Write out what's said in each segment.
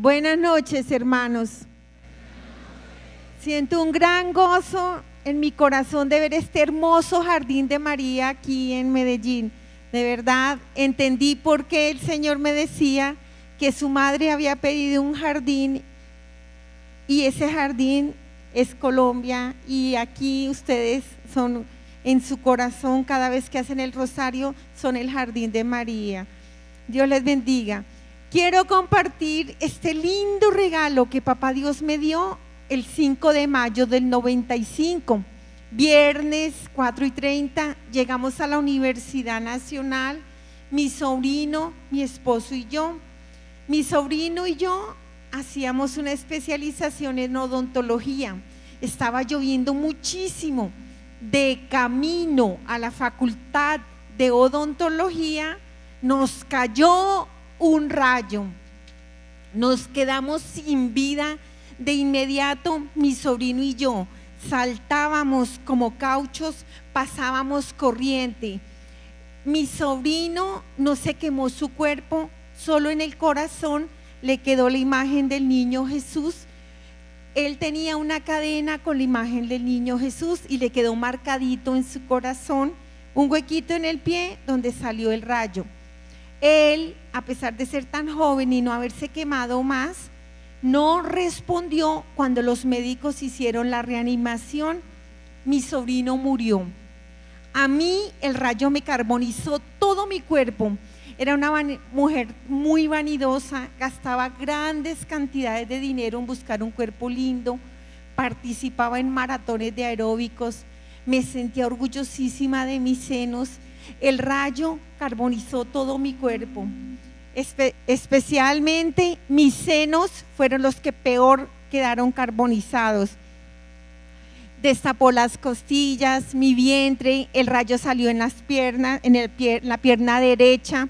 Buenas noches, hermanos. Siento un gran gozo en mi corazón de ver este hermoso jardín de María aquí en Medellín. De verdad, entendí por qué el Señor me decía que su madre había pedido un jardín y ese jardín es Colombia, y aquí ustedes son en su corazón, cada vez que hacen el rosario, son el jardín de María. Dios les bendiga. Quiero compartir este lindo regalo que Papá Dios me dio el 5 de mayo del 95. Viernes 4:30 llegamos a la Universidad Nacional, mi sobrino, mi esposo y yo. Mi sobrino y yo hacíamos una especialización en odontología. Estaba lloviendo muchísimo. De camino a la facultad de odontología nos cayó un rayo. Nos quedamos sin vida de inmediato, mi sobrino y yo. Saltábamos como cauchos, pasábamos corriente. Mi sobrino no se quemó su cuerpo, solo en el corazón le quedó la imagen del niño Jesús. Él tenía una cadena con la imagen del niño Jesús y le quedó marcadito en su corazón un huequito en el pie donde salió el rayo. Él, a pesar de ser tan joven y no haberse quemado más, no respondió cuando los médicos hicieron la reanimación. Mi sobrino murió. A mí el rayo me carbonizó todo mi cuerpo. Era una mujer muy vanidosa, gastaba grandes cantidades de dinero en buscar un cuerpo lindo, participaba en maratones de aeróbicos, me sentía orgullosísima de mis senos. El rayo carbonizó todo mi cuerpo, especialmente mis senos fueron los que peor quedaron carbonizados. Destapó las costillas, mi vientre, el rayo salió en las piernas, la pierna derecha,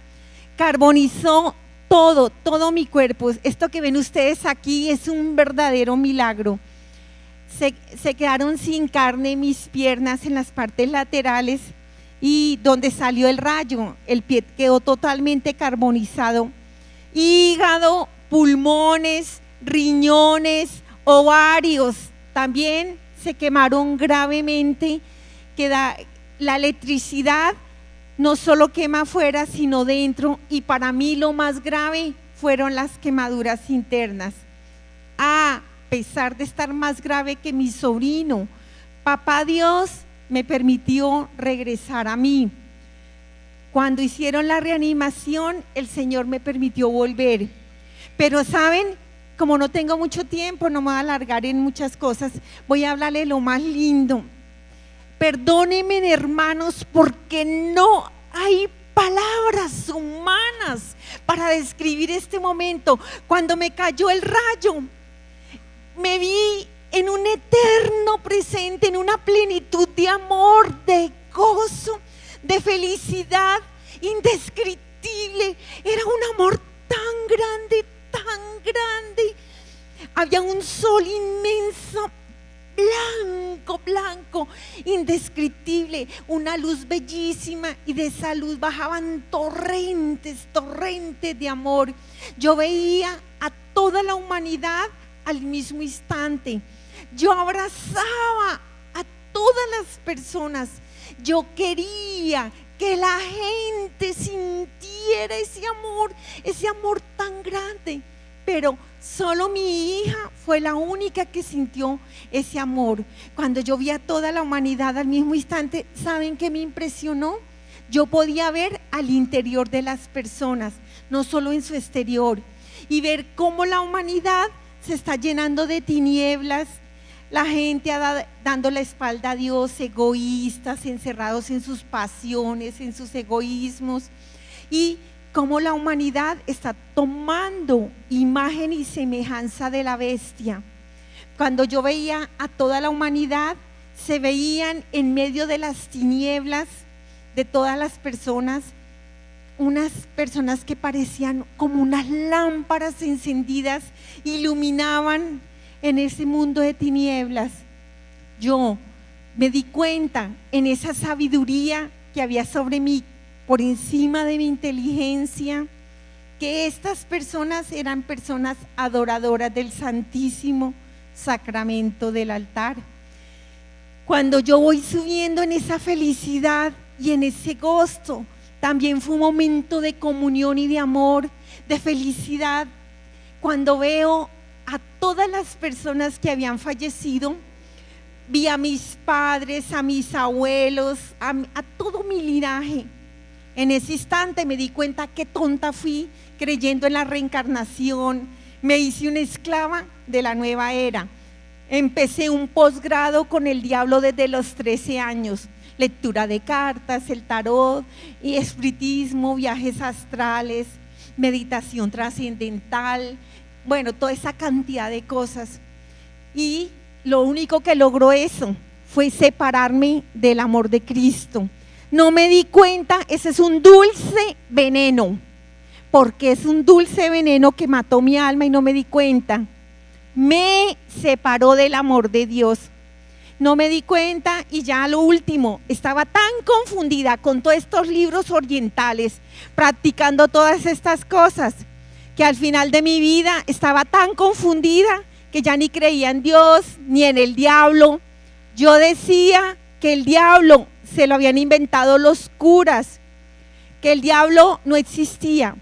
carbonizó todo mi cuerpo. Esto que ven ustedes aquí es un verdadero milagro. Se quedaron sin carne mis piernas en las partes laterales y donde salió el rayo, el pie quedó totalmente carbonizado. Hígado, pulmones, riñones, ovarios también se quemaron gravemente. La electricidad no solo quema afuera, sino dentro, y para mí lo más grave fueron las quemaduras internas. A pesar de estar más grave que mi sobrino, Papá Dios me permitió regresar a mí. Cuando hicieron la reanimación, el Señor me permitió volver. Pero ¿saben? Como no tengo mucho tiempo, no me voy a alargar en muchas cosas, voy a hablarle lo más lindo. Perdónenme, hermanos, porque no hay palabras humanas para describir este momento. Cuando me cayó el rayo, me vi en un eterno presente, en una plenitud de amor, de gozo, de felicidad indescriptible. Era un amor tan grande, tan grande. Había un sol inmenso, blanco, indescriptible, una luz bellísima, y de esa luz bajaban torrentes de amor. Yo veía a toda la humanidad al mismo instante. Yo abrazaba a todas las personas. Yo quería que la gente sintiera ese amor tan grande, pero solo mi hija fue la única que sintió ese amor. Cuando yo vi a toda la humanidad al mismo instante, ¿saben qué me impresionó? Yo podía ver al interior de las personas, no solo en su exterior, y ver cómo la humanidad se está llenando de tinieblas, la gente dando la espalda a Dios, egoístas, encerrados en sus pasiones, en sus egoísmos, y cómo la humanidad está tomando imagen y semejanza de la bestia. Cuando yo veía a toda la humanidad, se veían en medio de las tinieblas de todas las personas, unas personas que parecían como unas lámparas encendidas, iluminaban en ese mundo de tinieblas. Yo me di cuenta en esa sabiduría que había sobre mí, por encima de mi inteligencia, que estas personas eran personas adoradoras del Santísimo Sacramento del altar. Cuando yo voy subiendo en esa felicidad y en ese gozo, también fue un momento de comunión y de amor, de felicidad, cuando veo a todas las personas que habían fallecido. Vi a mis padres, a mis abuelos, a todo mi linaje. En ese instante me di cuenta qué tonta fui creyendo en la reencarnación. Me hice una esclava de la nueva era. Empecé un posgrado con el diablo desde los 13 años. Lectura de cartas, el tarot, y espiritismo, viajes astrales, meditación trascendental, bueno, toda esa cantidad de cosas. Y lo único que logró eso fue separarme del amor de Cristo. No me di cuenta, ese es un dulce veneno, porque es un dulce veneno que mató mi alma y no me di cuenta. Me separó del amor de Dios. No me di cuenta y ya lo último, estaba tan confundida con todos estos libros orientales, practicando todas estas cosas, que al final de mi vida estaba tan confundida que ya ni creía en Dios ni en el diablo. Yo decía que el diablo se lo habían inventado los curas, que el diablo no existía,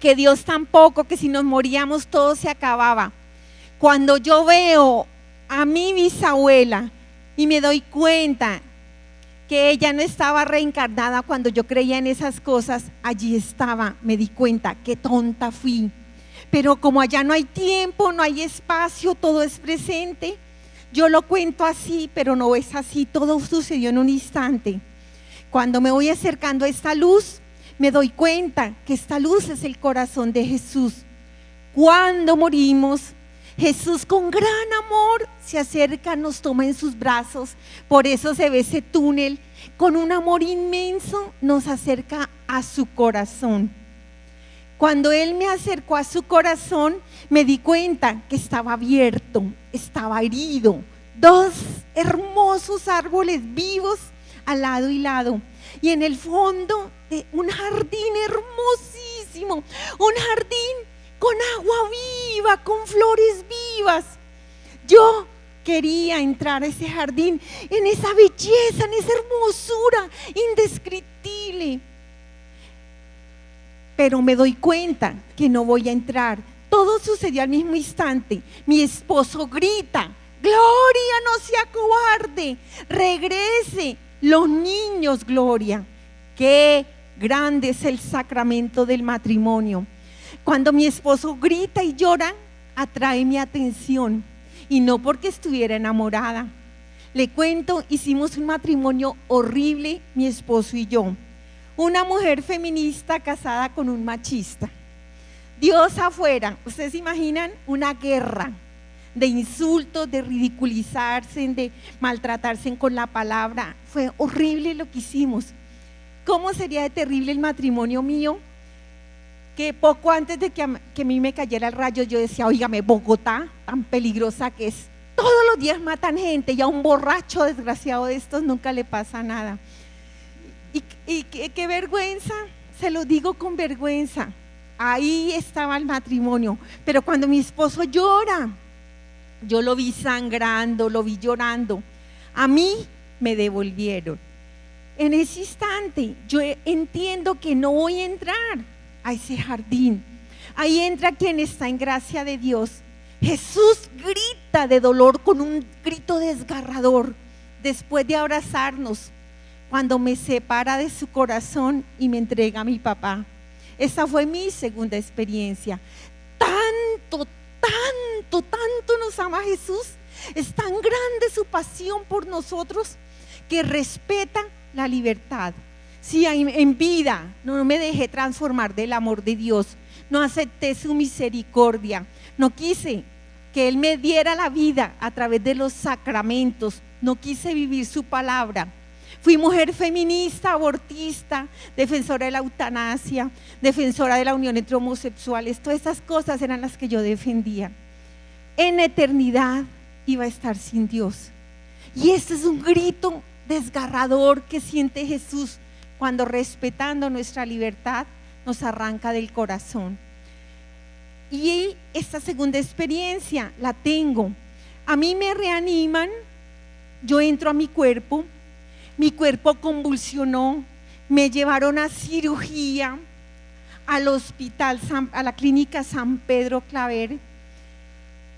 que Dios tampoco, que si nos moríamos todo se acababa. Cuando yo veo a mi bisabuela y me doy cuenta que ella no estaba reencarnada cuando yo creía en esas cosas, allí estaba, me di cuenta, qué tonta fui. Pero como allá no hay tiempo, no hay espacio, todo es presente, yo lo cuento así, pero no es así, todo sucedió en un instante. Cuando me voy acercando a esta luz, me doy cuenta que esta luz es el corazón de Jesús. Cuando morimos, Jesús con gran amor se acerca, nos toma en sus brazos, por eso se ve ese túnel, con un amor inmenso nos acerca a su corazón. Cuando Él me acercó a su corazón, me di cuenta que estaba abierto, estaba herido, dos hermosos árboles vivos al lado y lado, y en el fondo un jardín hermosísimo, un jardín con agua viva, con flores vivas. Yo quería entrar a ese jardín, en esa belleza, en esa hermosura indescriptible. Pero me doy cuenta que no voy a entrar. Todo sucedió al mismo instante. Mi esposo grita: Gloria, no sea cobarde, regrese. Los niños, Gloria. Qué grande es el sacramento del matrimonio. Cuando mi esposo grita y llora, atrae mi atención, y no porque estuviera enamorada. Le cuento, hicimos un matrimonio horrible, mi esposo y yo. Una mujer feminista casada con un machista. Dios afuera, ¿ustedes se imaginan? Una guerra de insultos, de ridiculizarse, de maltratarse con la palabra. Fue horrible lo que hicimos. ¿Cómo sería de terrible el matrimonio mío? Que poco antes de que a mí me cayera el rayo, yo decía: óigame, Bogotá, tan peligrosa que es, todos los días matan gente, y a un borracho desgraciado de estos nunca le pasa nada. Y qué vergüenza, se lo digo con vergüenza. Ahí estaba el matrimonio, pero cuando mi esposo llora, yo lo vi sangrando, lo vi llorando, a mí me devolvieron. En ese instante yo entiendo que no voy a entrar a ese jardín. Ahí entra quien está en gracia de Dios. Jesús grita de dolor con un grito desgarrador después de abrazarnos, cuando me separa de su corazón y me entrega a mi papá. Esa fue mi segunda experiencia. Tanto nos ama Jesús. Es tan grande su pasión por nosotros que respeta la libertad. Si en vida no me dejé transformar del amor de Dios, no acepté su misericordia, no quise que Él me diera la vida a través de los sacramentos, no quise vivir su palabra. Fui mujer feminista, abortista, defensora de la eutanasia, defensora de la unión entre homosexuales. Todas esas cosas eran las que yo defendía. En eternidad iba a estar sin Dios. Y este es un grito desgarrador que siente Jesús cuando, respetando nuestra libertad, nos arranca del corazón. Y esta segunda experiencia la tengo. A mí me reaniman, yo entro a mi cuerpo convulsionó, me llevaron a cirugía al hospital, a la clínica San Pedro Claver,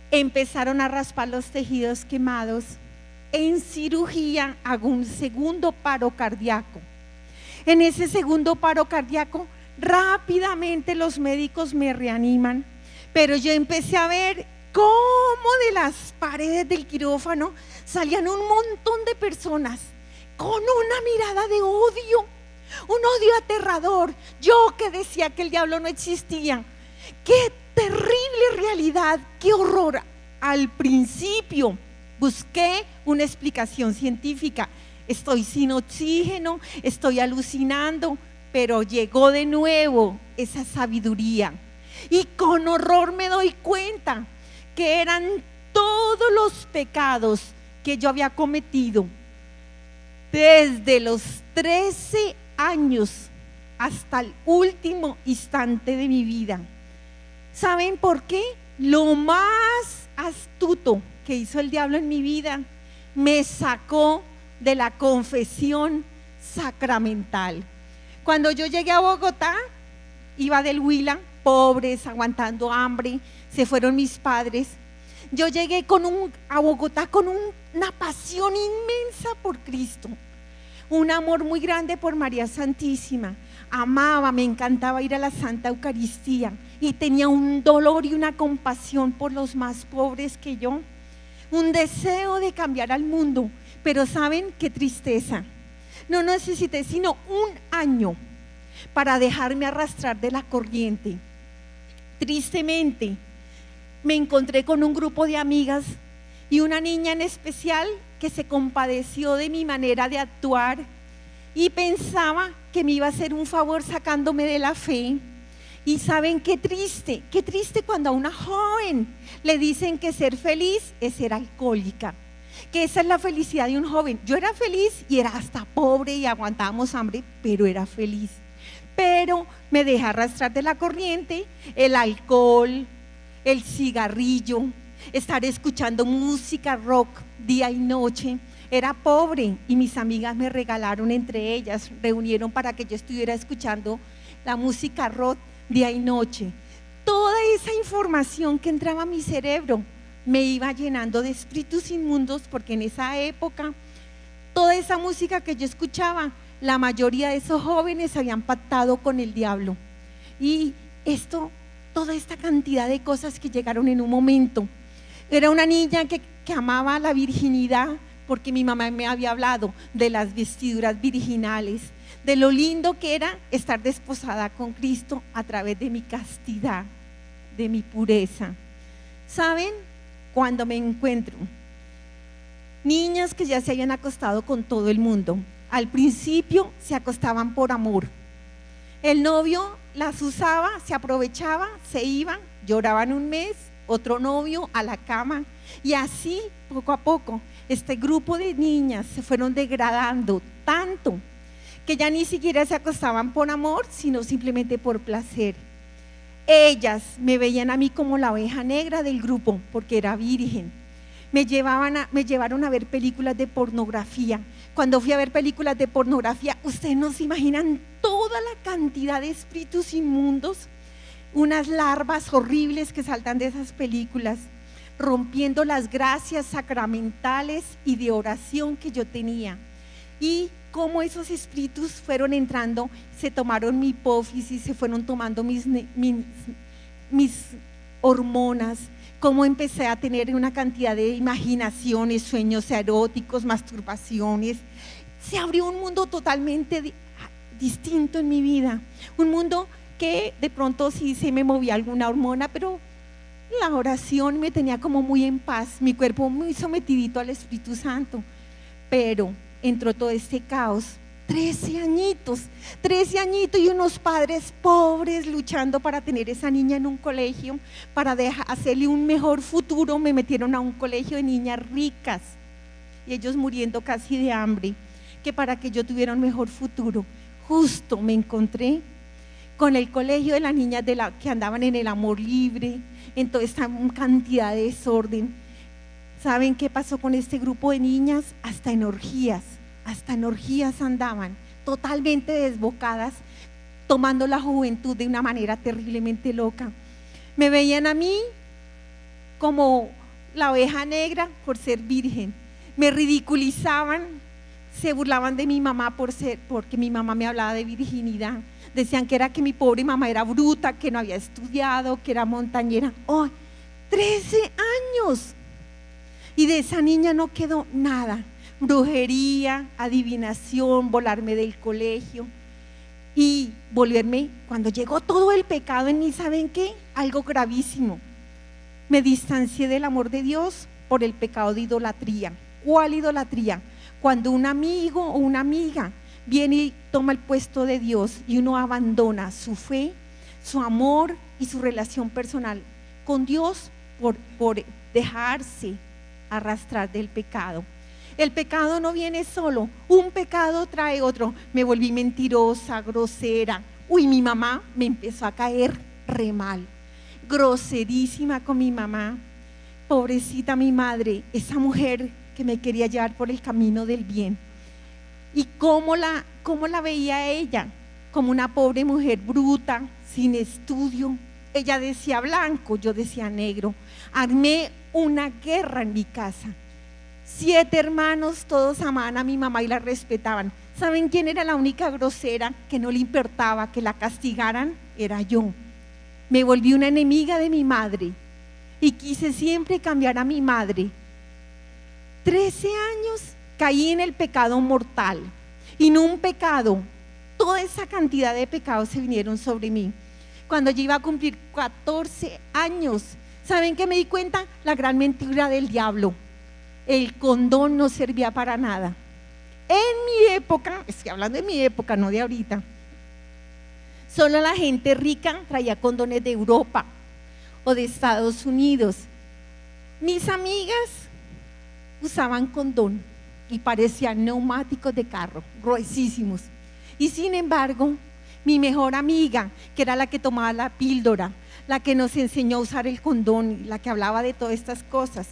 empezaron a raspar los tejidos quemados, en cirugía hago un segundo paro cardíaco. En ese segundo paro cardíaco, rápidamente los médicos me reaniman, pero yo empecé a ver cómo de las paredes del quirófano salían un montón de personas con una mirada de odio, un odio aterrador. Yo que decía que el diablo no existía, qué terrible realidad, qué horror. Al principio busqué una explicación científica, estoy sin oxígeno, estoy alucinando, pero llegó de nuevo esa sabiduría y con horror me doy cuenta que eran todos los pecados que yo había cometido desde los 13 años hasta el último instante de mi vida. ¿Saben por qué? Lo más astuto que hizo el diablo en mi vida, me sacó de la confesión sacramental. Cuando yo llegué a Bogotá, iba del Huila, pobres, aguantando hambre, se fueron mis padres. Yo llegué a Bogotá con una pasión inmensa por Cristo, un amor muy grande por María Santísima. Amaba, me encantaba ir a la Santa Eucaristía y tenía un dolor y una compasión por los más pobres que yo, un deseo de cambiar al mundo. Pero ¿saben qué tristeza? No necesité sino un año para dejarme arrastrar de la corriente. Tristemente, me encontré con un grupo de amigas y una niña en especial que se compadeció de mi manera de actuar y pensaba que me iba a hacer un favor sacándome de la fe. Y saben qué triste cuando a una joven le dicen que ser feliz es ser alcohólica, que esa es la felicidad de un joven. Yo era feliz y era hasta pobre y aguantábamos hambre, pero era feliz. Pero me dejé arrastrar de la corriente, el alcohol, el cigarrillo, estar escuchando música rock día y noche. Era pobre y mis amigas me regalaron, entre ellas, reunieron para que yo estuviera escuchando la música rock día y noche. Toda esa información que entraba a mi cerebro me iba llenando de espíritus inmundos, porque en esa época, toda esa música que yo escuchaba, la mayoría de esos jóvenes habían pactado con el diablo. Y toda esta cantidad de cosas que llegaron en un momento. Era una niña que amaba la virginidad, porque mi mamá me había hablado de las vestiduras virginales, de lo lindo que era estar desposada con Cristo a través de mi castidad, de mi pureza. ¿Saben? Cuando me encuentro niñas que ya se habían acostado con todo el mundo, al principio se acostaban por amor. El novio las usaba, se aprovechaba, se iban, lloraban un mes, otro novio a la cama, y así poco a poco este grupo de niñas se fueron degradando tanto que ya ni siquiera se acostaban por amor, sino simplemente por placer. Ellas me veían a mí como la oveja negra del grupo porque era virgen. Me llevaron a ver películas de pornografía. Cuando fui a ver películas de pornografía, ustedes no se imaginan toda la cantidad de espíritus inmundos, unas larvas horribles que saltan de esas películas, rompiendo las gracias sacramentales y de oración que yo tenía. Y cómo esos espíritus fueron entrando, se tomaron mi hipófisis, se fueron tomando mis hormonas, cómo empecé a tener una cantidad de imaginaciones, sueños eróticos, masturbaciones. Se abrió un mundo totalmente distinto en mi vida, un mundo que de pronto sí se me movía alguna hormona, pero la oración me tenía como muy en paz, mi cuerpo muy sometidito al Espíritu Santo. Pero entró todo este caos, 13 añitos y unos padres pobres luchando para tener esa niña en un colegio, para hacerle un mejor futuro. Me metieron a un colegio de niñas ricas y ellos muriendo casi de hambre, que para que yo tuviera un mejor futuro. Justo me encontré con el colegio de las niñas que andaban en el amor libre, en toda esta cantidad de desorden. ¿Saben qué pasó con este grupo de niñas? Hasta en orgías andaban, totalmente desbocadas, tomando la juventud de una manera terriblemente loca. Me veían a mí como la oveja negra por ser virgen, me ridiculizaban, se burlaban de mi mamá porque mi mamá me hablaba de virginidad, decían que era que mi pobre mamá era bruta, que no había estudiado, que era montañera. ¡Oh! 13 años, y de esa niña no quedó nada. Brujería, adivinación, volarme del colegio y volverme, cuando llegó todo el pecado en mí, ¿saben qué? Algo gravísimo. Me distancié del amor de Dios por el pecado de idolatría. ¿Cuál idolatría? Cuando un amigo o una amiga viene y toma el puesto de Dios y uno abandona su fe, su amor y su relación personal con Dios por dejarse arrastrar del pecado. El pecado no viene solo, un pecado trae otro. Me volví mentirosa, grosera. Uy, mi mamá me empezó a caer re mal, groserísima con mi mamá. Pobrecita mi madre, esa mujer que me quería llevar por el camino del bien. ¿Y cómo la veía ella? Como una pobre mujer bruta, sin estudio. Ella decía blanco, yo decía negro. Armé una guerra en mi casa. 7 hermanos, todos amaban a mi mamá y la respetaban. ¿Saben quién era la única grosera que no le importaba que la castigaran? Era yo. Me volví una enemiga de mi madre y quise siempre cambiar a mi madre. 13 años caí en el pecado mortal, y no un pecado, toda esa cantidad de pecados se vinieron sobre mí. Cuando yo iba a cumplir 14 años, ¿saben qué me di cuenta? La gran mentira del diablo. El condón no servía para nada. En mi época, estoy hablando de mi época, no de ahorita, solo la gente rica traía condones de Europa o de Estados Unidos. Mis amigas usaban condón y parecían neumáticos de carro, gruesísimos. Y sin embargo, mi mejor amiga, que era la que tomaba la píldora, la que nos enseñó a usar el condón, la que hablaba de todas estas cosas,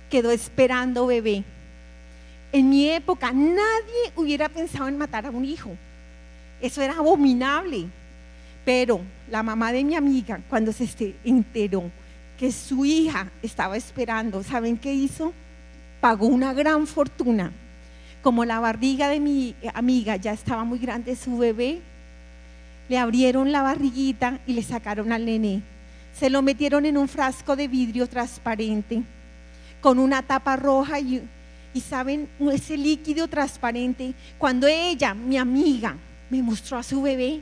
quedó esperando bebé. En mi época nadie hubiera pensado en matar a un hijo, eso era abominable. Pero la mamá de mi amiga, cuando se enteró que su hija estaba esperando, ¿saben qué hizo? Pagó una gran fortuna. Como la barriga de mi amiga ya estaba muy grande, su bebé, le abrieron la barriguita y le sacaron al nené. Se lo metieron en un frasco de vidrio transparente con una tapa roja y saben, ese líquido transparente. Cuando ella, mi amiga, me mostró a su bebé,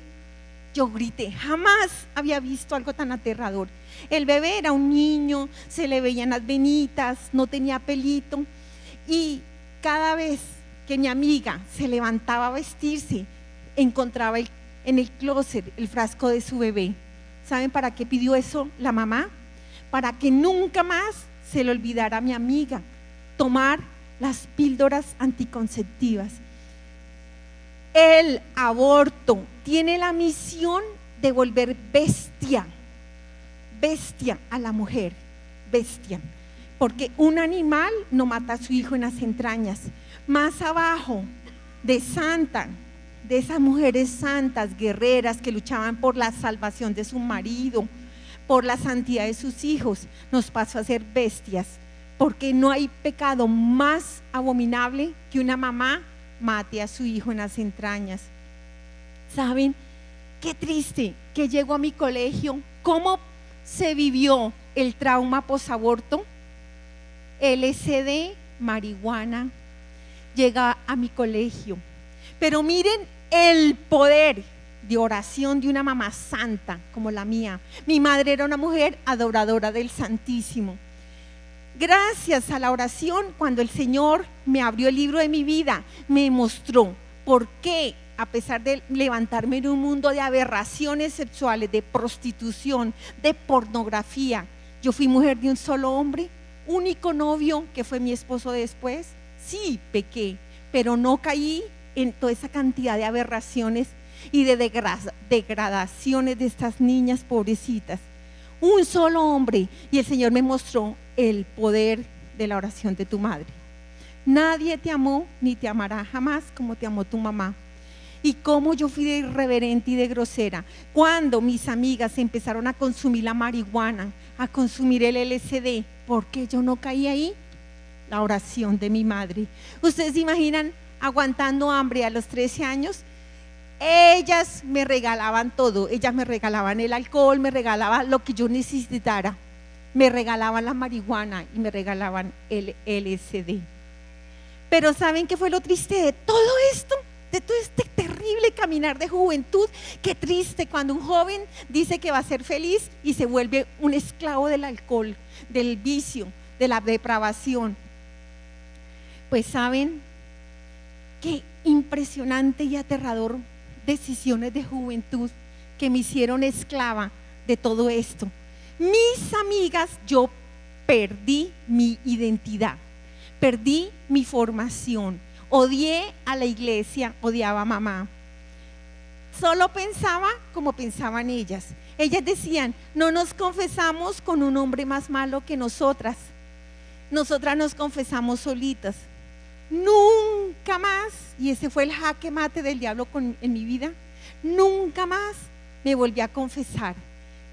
yo grité. Jamás había visto algo tan aterrador. El bebé era un niño, se le veían las venitas, no tenía pelito, y cada vez que mi amiga se levantaba a vestirse, encontraba en el closet el frasco de su bebé. ¿Saben para qué pidió eso la mamá? Para que nunca más se le olvidara a mi amiga tomar las píldoras anticonceptivas. El aborto tiene la misión de volver bestia a la mujer, bestia, porque un animal no mata a su hijo en las entrañas. Más abajo, de santa, de esas mujeres santas, guerreras que luchaban por la salvación de su marido, por la santidad de sus hijos, nos pasó a ser bestias, porque no hay pecado más abominable que una mamá mate a su hijo en las entrañas. ¿Saben? Qué triste que llegó a mi colegio. ¿Cómo se vivió el trauma posaborto? LSD, marihuana, llega a mi colegio. Pero miren el poder de oración de una mamá santa como la mía. Mi madre era una mujer adoradora del Santísimo. Gracias a la oración, cuando el Señor me abrió el libro de mi vida, me mostró por qué, a pesar de levantarme en un mundo de aberraciones sexuales, de prostitución, de pornografía, yo fui mujer de un solo hombre, único novio que fue mi esposo después. Sí, pequé, pero no caí en toda esa cantidad de aberraciones. y de degradaciones de estas niñas pobrecitas. Un solo hombre, y el Señor me mostró el poder de la oración de tu madre. Nadie te amó ni te amará jamás como te amó tu mamá. Y cómo yo fui de irreverente y de grosera cuando mis amigas empezaron a consumir la marihuana, a consumir el LSD. ¿Por qué yo no caí ahí? La oración de mi madre. ¿Ustedes se imaginan aguantando hambre a los 13 años? Ellas me regalaban todo. Ellas me regalaban el alcohol, me regalaban lo que yo necesitara. Me regalaban la marihuana y me regalaban el LSD. Pero ¿saben qué fue lo triste de todo esto? De todo este terrible caminar de juventud. Qué triste cuando un joven dice que va a ser feliz y se vuelve un esclavo del alcohol, del vicio, de la depravación. Pues saben qué impresionante y aterrador decisiones de juventud que me hicieron esclava de todo esto. Mis amigas, yo perdí mi identidad, perdí mi formación. Odié a la iglesia, odiaba a mamá. Solo pensaba como pensaban ellas. Ellas decían, no nos confesamos con un hombre más malo que nosotras. Nosotras nos confesamos solitas. Nunca más, y ese fue el jaque mate del diablo en mi vida, nunca más me volví a confesar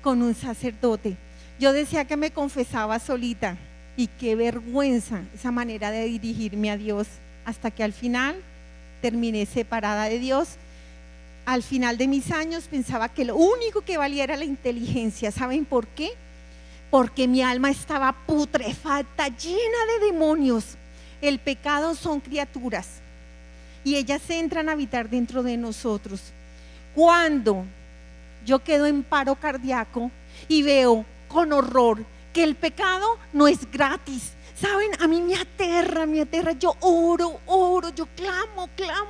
con un sacerdote. Yo decía que me confesaba solita, y qué vergüenza esa manera de dirigirme a Dios. Hasta que al final terminé separada de Dios. Al final de mis años pensaba que lo único que valía era la inteligencia. ¿Saben por qué? Porque mi alma estaba putrefacta, llena de demonios. El pecado son criaturas y ellas entran a habitar dentro de nosotros. Cuando yo quedo en paro cardíaco y veo con horror que el pecado no es gratis. ¿Saben? A mí me aterra, yo oro, yo clamo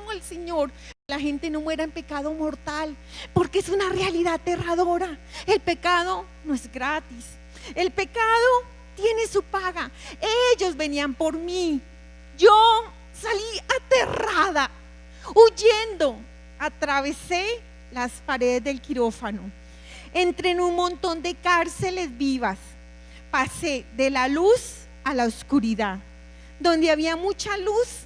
al Señor. La gente no muera en pecado mortal, porque es una realidad aterradora. El pecado no es gratis, el pecado tiene su paga. Ellos venían por mí, yo salí aterrada, huyendo, atravesé las paredes del quirófano, entré en un montón de cárceles vivas, pasé de la luz a la oscuridad. Donde había mucha luz,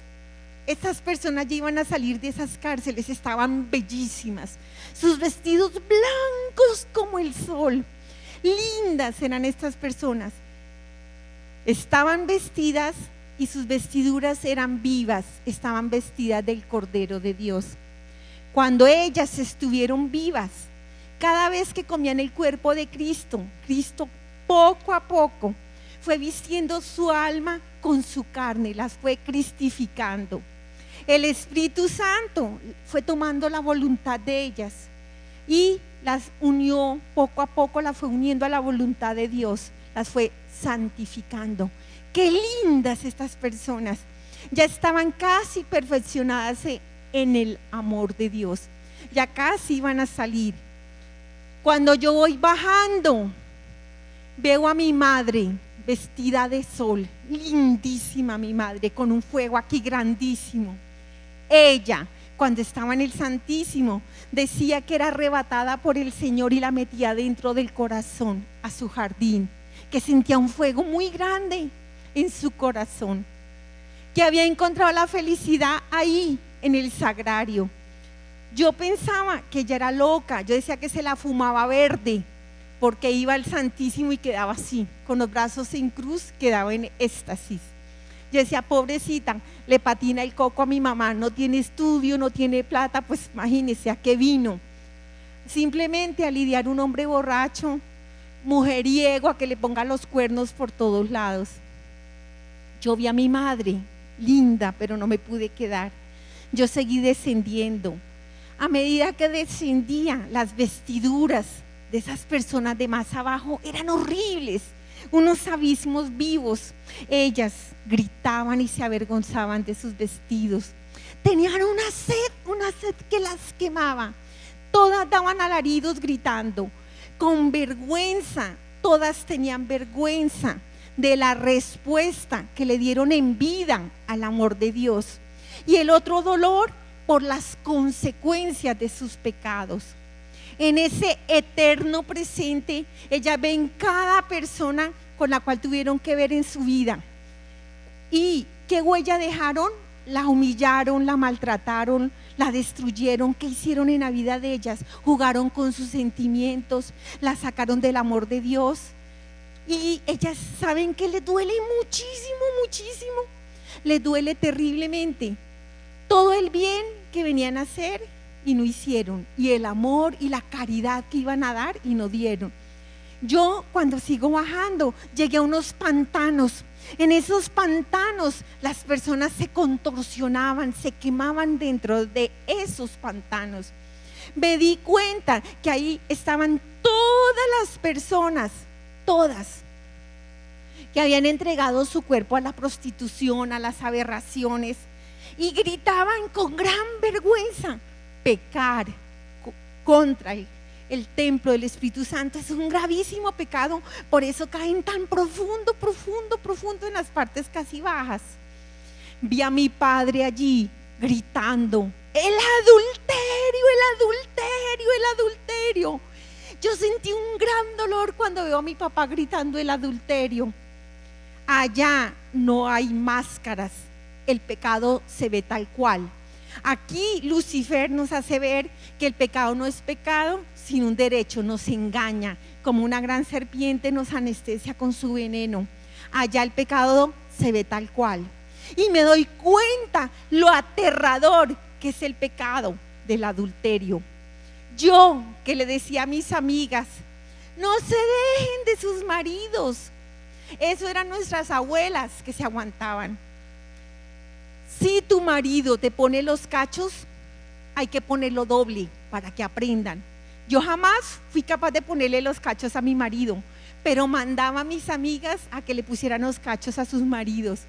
estas personas ya iban a salir de esas cárceles, estaban bellísimas, sus vestidos blancos como el sol, lindas eran estas personas, estaban vestidas y sus vestiduras eran vivas, estaban vestidas del Cordero de Dios. Cuando ellas estuvieron vivas, cada vez que comían el cuerpo de Cristo, Cristo poco a poco fue vistiendo su alma con su carne, las fue cristificando. El Espíritu Santo fue tomando la voluntad de ellas y las unió, poco a poco las fue uniendo a la voluntad de Dios, las fue santificando. Qué lindas estas personas, ya estaban casi perfeccionadas en el amor de Dios, ya casi iban a salir. Cuando yo voy bajando, veo a mi madre vestida de sol, lindísima mi madre, con un fuego aquí grandísimo. Ella, cuando estaba en el Santísimo, decía que era arrebatada por el Señor y la metía dentro del corazón, a su jardín, que sentía un fuego muy grande en su corazón, que había encontrado la felicidad ahí, en el sagrario. Yo pensaba que ella era loca, yo decía que se la fumaba verde, porque iba al Santísimo y quedaba así, con los brazos en cruz, quedaba en éxtasis. Yo decía, pobrecita, le patina el coco a mi mamá, no tiene estudio, no tiene plata, pues imagínese a qué vino. Simplemente a lidiar un hombre borracho, mujeriego, a que le ponga los cuernos por todos lados. Yo vi a mi madre, linda, pero no me pude quedar. Yo seguí descendiendo. A medida que descendía, las vestiduras de esas personas de más abajo eran horribles, unos abismos vivos. Ellas gritaban y se avergonzaban de sus vestidos. Tenían una sed que las quemaba. Todas daban alaridos gritando, con vergüenza. Todas tenían vergüenza de la respuesta que le dieron en vida al amor de Dios. Y el otro dolor por las consecuencias de sus pecados. En ese eterno presente, ella ve en cada persona con la cual tuvieron que ver en su vida. ¿Y qué huella dejaron? La humillaron, la maltrataron, la destruyeron. ¿Qué hicieron en la vida de ellas? Jugaron con sus sentimientos, la sacaron del amor de Dios. Y ellas saben que les duele muchísimo, muchísimo. Les duele terriblemente todo el bien que venían a hacer y no hicieron, y el amor y la caridad que iban a dar y no dieron. Yo, cuando sigo bajando, llegué a unos pantanos. En esos pantanos las personas se contorsionaban, se quemaban dentro de esos pantanos. Me di cuenta que ahí estaban todas las personas, todas, que habían entregado su cuerpo a la prostitución, a las aberraciones, y gritaban con gran vergüenza: pecar contra el templo del Espíritu Santo es un gravísimo pecado. Por eso caen tan profundo, profundo, profundo en las partes casi bajas. Vi a mi padre allí gritando: el adulterio, el adulterio, el adulterio. Yo sentí un gran dolor cuando veo a mi papá gritando el adulterio. Allá no hay máscaras, el pecado se ve tal cual. Aquí Lucifer nos hace ver que el pecado no es pecado, sino un derecho, nos engaña, como una gran serpiente nos anestesia con su veneno. Allá el pecado se ve tal cual. Y me doy cuenta lo aterrador que es el pecado del adulterio. Yo, que le decía a mis amigas: no se dejen de sus maridos. Eso eran nuestras abuelas que se aguantaban. Si tu marido te pone los cachos, hay que ponerlo doble para que aprendan. Yo jamás fui capaz de ponerle los cachos a mi marido, pero mandaba a mis amigas a que le pusieran los cachos a sus maridos.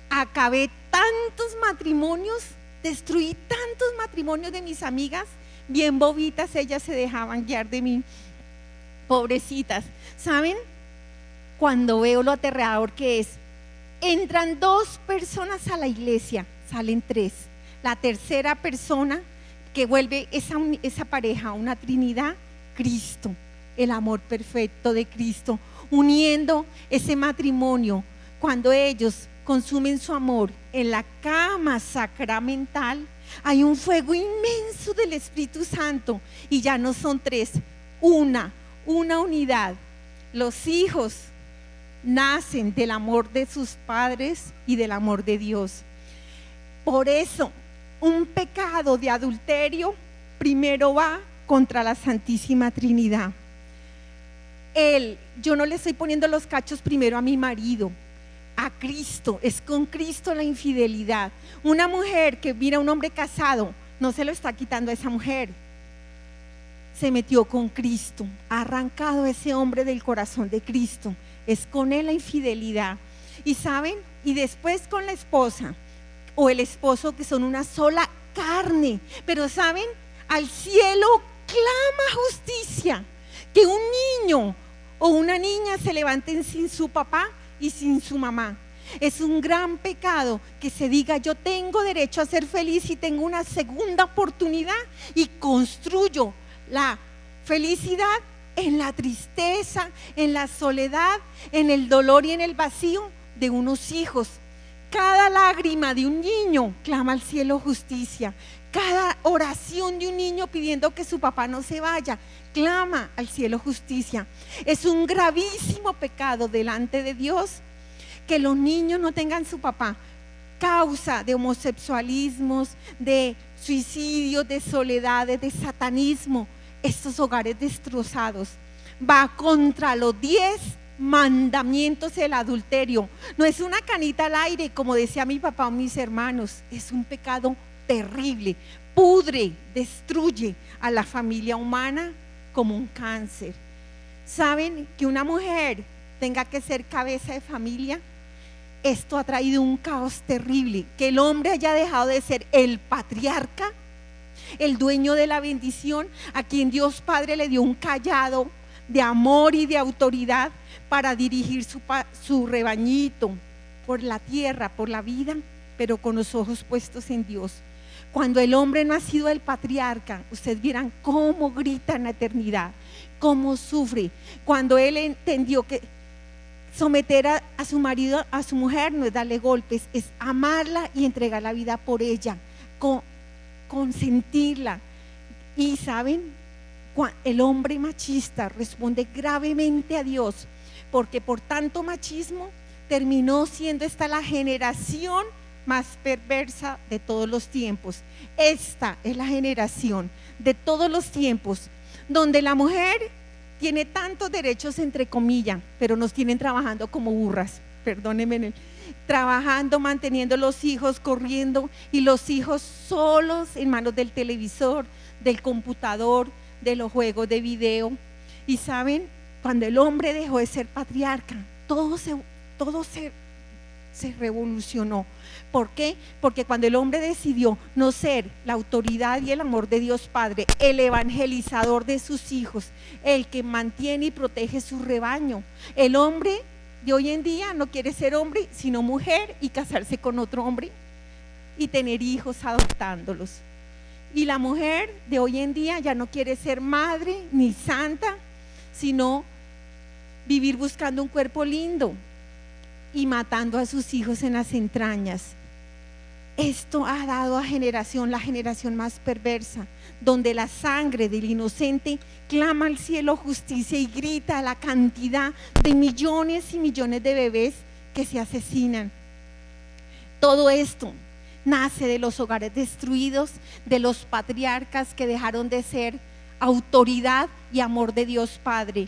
Acabé tantos matrimonios, destruí tantos matrimonios de mis amigas, bien bobitas, ellas se dejaban guiar de mí, pobrecitas. ¿Saben? Cuando veo lo aterrador que es, entran 2 personas a la iglesia, salen 3. La tercera persona que vuelve esa pareja una trinidad, Cristo, el amor perfecto de Cristo, uniendo ese matrimonio. Cuando ellos consumen su amor en la cama sacramental, hay un fuego inmenso del Espíritu Santo y ya no son 3, una unidad. Los hijos nacen del amor de sus padres y del amor de Dios. Por eso, un pecado de adulterio primero va contra la Santísima Trinidad. Yo no le estoy poniendo los cachos primero a mi marido, a Cristo. Es con Cristo la infidelidad. Una mujer que mira a un hombre casado no se lo está quitando a esa mujer. Se metió con Cristo, ha arrancado a ese hombre del corazón de Cristo. Es con él la infidelidad. Y saben, y después con la esposa o el esposo, que son una sola carne. Pero saben, al cielo clama justicia, que un niño o una niña se levanten sin su papá y sin su mamá. Es un gran pecado que se diga: yo tengo derecho a ser feliz y tengo una segunda oportunidad, y construyo la felicidad en la tristeza, en la soledad, en el dolor y en el vacío de unos hijos. Cada lágrima de un niño clama al cielo justicia. Cada oración de un niño pidiendo que su papá no se vaya, clama al cielo justicia. Es un gravísimo pecado delante de Dios que los niños no tengan su papá. Causa de homosexualismos, de suicidios, de soledades, de satanismo. Estos hogares destrozados. Va contra los 10 mandamientos el adulterio. No es una canita al aire, como decía mi papá o mis hermanos. Es un pecado terrible. Pudre, destruye a la familia humana como un cáncer. ¿Saben que una mujer tenga que ser cabeza de familia? Esto ha traído un caos terrible. Que el hombre haya dejado de ser el patriarca, el dueño de la bendición, a quien Dios Padre le dio un cayado de amor y de autoridad para dirigir su rebañito por la tierra, por la vida, pero con los ojos puestos en Dios. Cuando el hombre no ha sido el patriarca, ustedes vieran cómo grita en la eternidad, cómo sufre. Cuando él entendió que someter a su marido, a su mujer, no es darle golpes, es amarla y entregar la vida por ella, consentirla. Y saben, el hombre machista responde gravemente a Dios, porque por tanto machismo terminó siendo esta la generación más perversa de todos los tiempos. Esta es la generación de todos los tiempos, donde la mujer tiene tantos derechos entre comillas, pero nos tienen trabajando como burras, perdónenme, trabajando, manteniendo los hijos, corriendo, y los hijos solos en manos del televisor, del computador, de los juegos de video. Y saben, cuando el hombre dejó de ser patriarca, todo se revolucionó. ¿Por qué? Porque cuando el hombre decidió no ser la autoridad y el amor de Dios Padre, el evangelizador de sus hijos, el que mantiene y protege su rebaño, el hombre de hoy en día no quiere ser hombre sino mujer y casarse con otro hombre y tener hijos adoptándolos. Y la mujer de hoy en día ya no quiere ser madre ni santa, sino vivir buscando un cuerpo lindo y matando a sus hijos en las entrañas. Esto ha dado a la generación más perversa, donde la sangre del inocente clama al cielo justicia y grita a la cantidad de millones y millones de bebés que se asesinan. Todo esto nace de los hogares destruidos, de los patriarcas que dejaron de ser autoridad y amor de Dios Padre.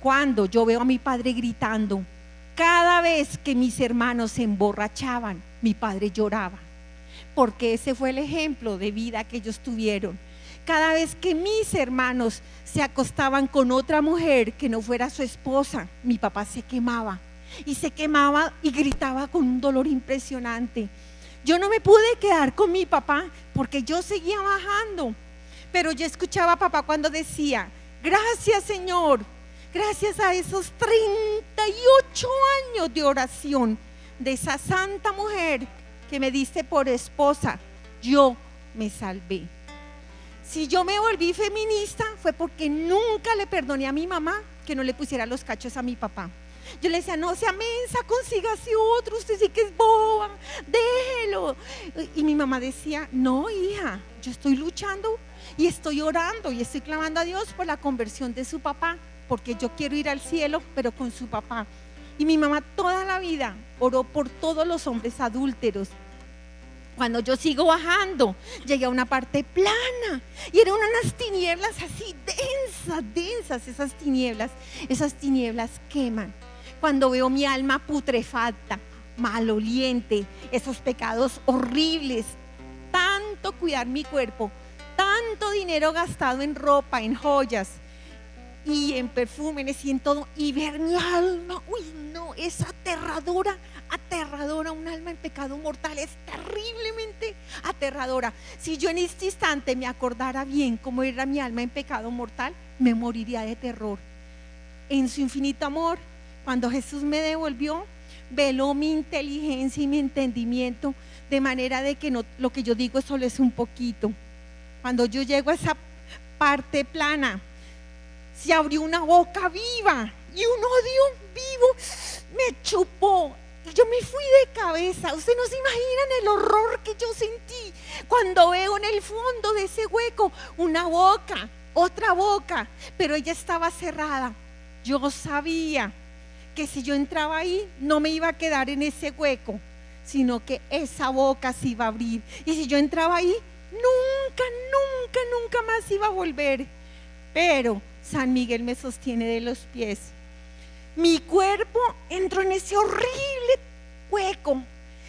Cuando yo veo a mi padre gritando, cada vez que mis hermanos se emborrachaban, mi padre lloraba, porque ese fue el ejemplo de vida que ellos tuvieron. Cada vez que mis hermanos se acostaban con otra mujer que no fuera su esposa, mi papá se quemaba y gritaba con un dolor impresionante. Yo no me pude quedar con mi papá porque yo seguía bajando, pero yo escuchaba a papá cuando decía: gracias, Señor, gracias a esos 38 años de oración de esa santa mujer que me diste por esposa, yo me salvé. Si yo me volví feminista fue porque nunca le perdoné a mi mamá que no le pusiera los cachos a mi papá. Yo le decía: no sea mensa, consígase otro, usted sí que es boba, déjelo. Y mi mamá decía: no, hija, yo estoy luchando y estoy orando y estoy clamando a Dios por la conversión de su papá, porque yo quiero ir al cielo, pero con su papá. Y mi mamá toda la vida oró por todos los hombres adúlteros. Cuando yo sigo bajando, llegué a una parte plana y eran unas tinieblas así densas. Esas tinieblas queman. Cuando veo mi alma putrefacta, maloliente, esos pecados horribles, tanto cuidar mi cuerpo, tanto dinero gastado en ropa, en joyas y en perfúmenes y en todo, y ver mi alma, uy no, es aterradora, un alma en pecado mortal, es terriblemente aterradora. Si yo en este instante me acordara bien cómo era mi alma en pecado mortal, me moriría de terror. En su infinito amor, cuando Jesús me devolvió, veló mi inteligencia y mi entendimiento, de manera de que no, lo que yo digo solo es un poquito. Cuando yo llego a esa parte plana, se abrió una boca viva y un odio vivo me chupó y yo me fui de cabeza. Ustedes no se imaginan el horror que yo sentí cuando veo en el fondo de ese hueco una boca, otra boca, pero ella estaba cerrada. Yo sabía que si yo entraba ahí no me iba a quedar en ese hueco, sino que esa boca se iba a abrir, y si yo entraba ahí nunca más iba a volver. Pero San Miguel me sostiene de los pies. Mi cuerpo entró en ese horrible hueco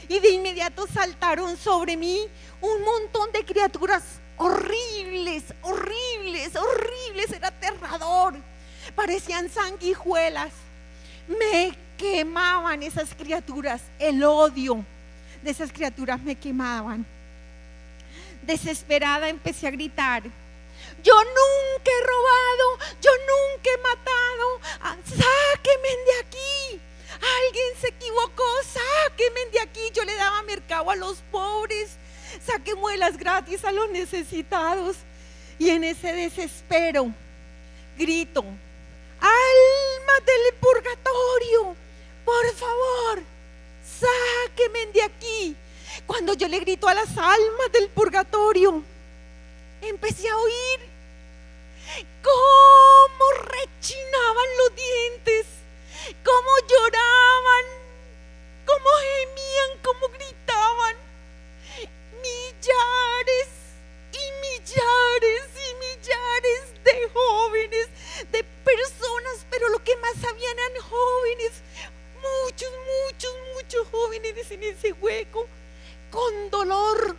y de inmediato saltaron sobre mí un montón de criaturas horribles, era aterrador, parecían sanguijuelas, me quemaban esas criaturas, el odio de esas criaturas me quemaban. Desesperada empecé a gritar: yo nunca he robado, yo nunca he matado, sáquenme de aquí, alguien se equivocó, sáquenme de aquí. Yo le daba mercado a los pobres, saque muelas gratis a los necesitados. Y en ese desespero grito: almas del purgatorio, por favor, sáquenme de aquí. Cuando yo le grito a las almas del purgatorio, empecé a oír cómo rechinaban los dientes, cómo lloraban, cómo gemían, cómo gritaban. Millares y millares y millares de jóvenes, de personas, pero lo que más habían eran jóvenes, muchos jóvenes en ese hueco. Con dolor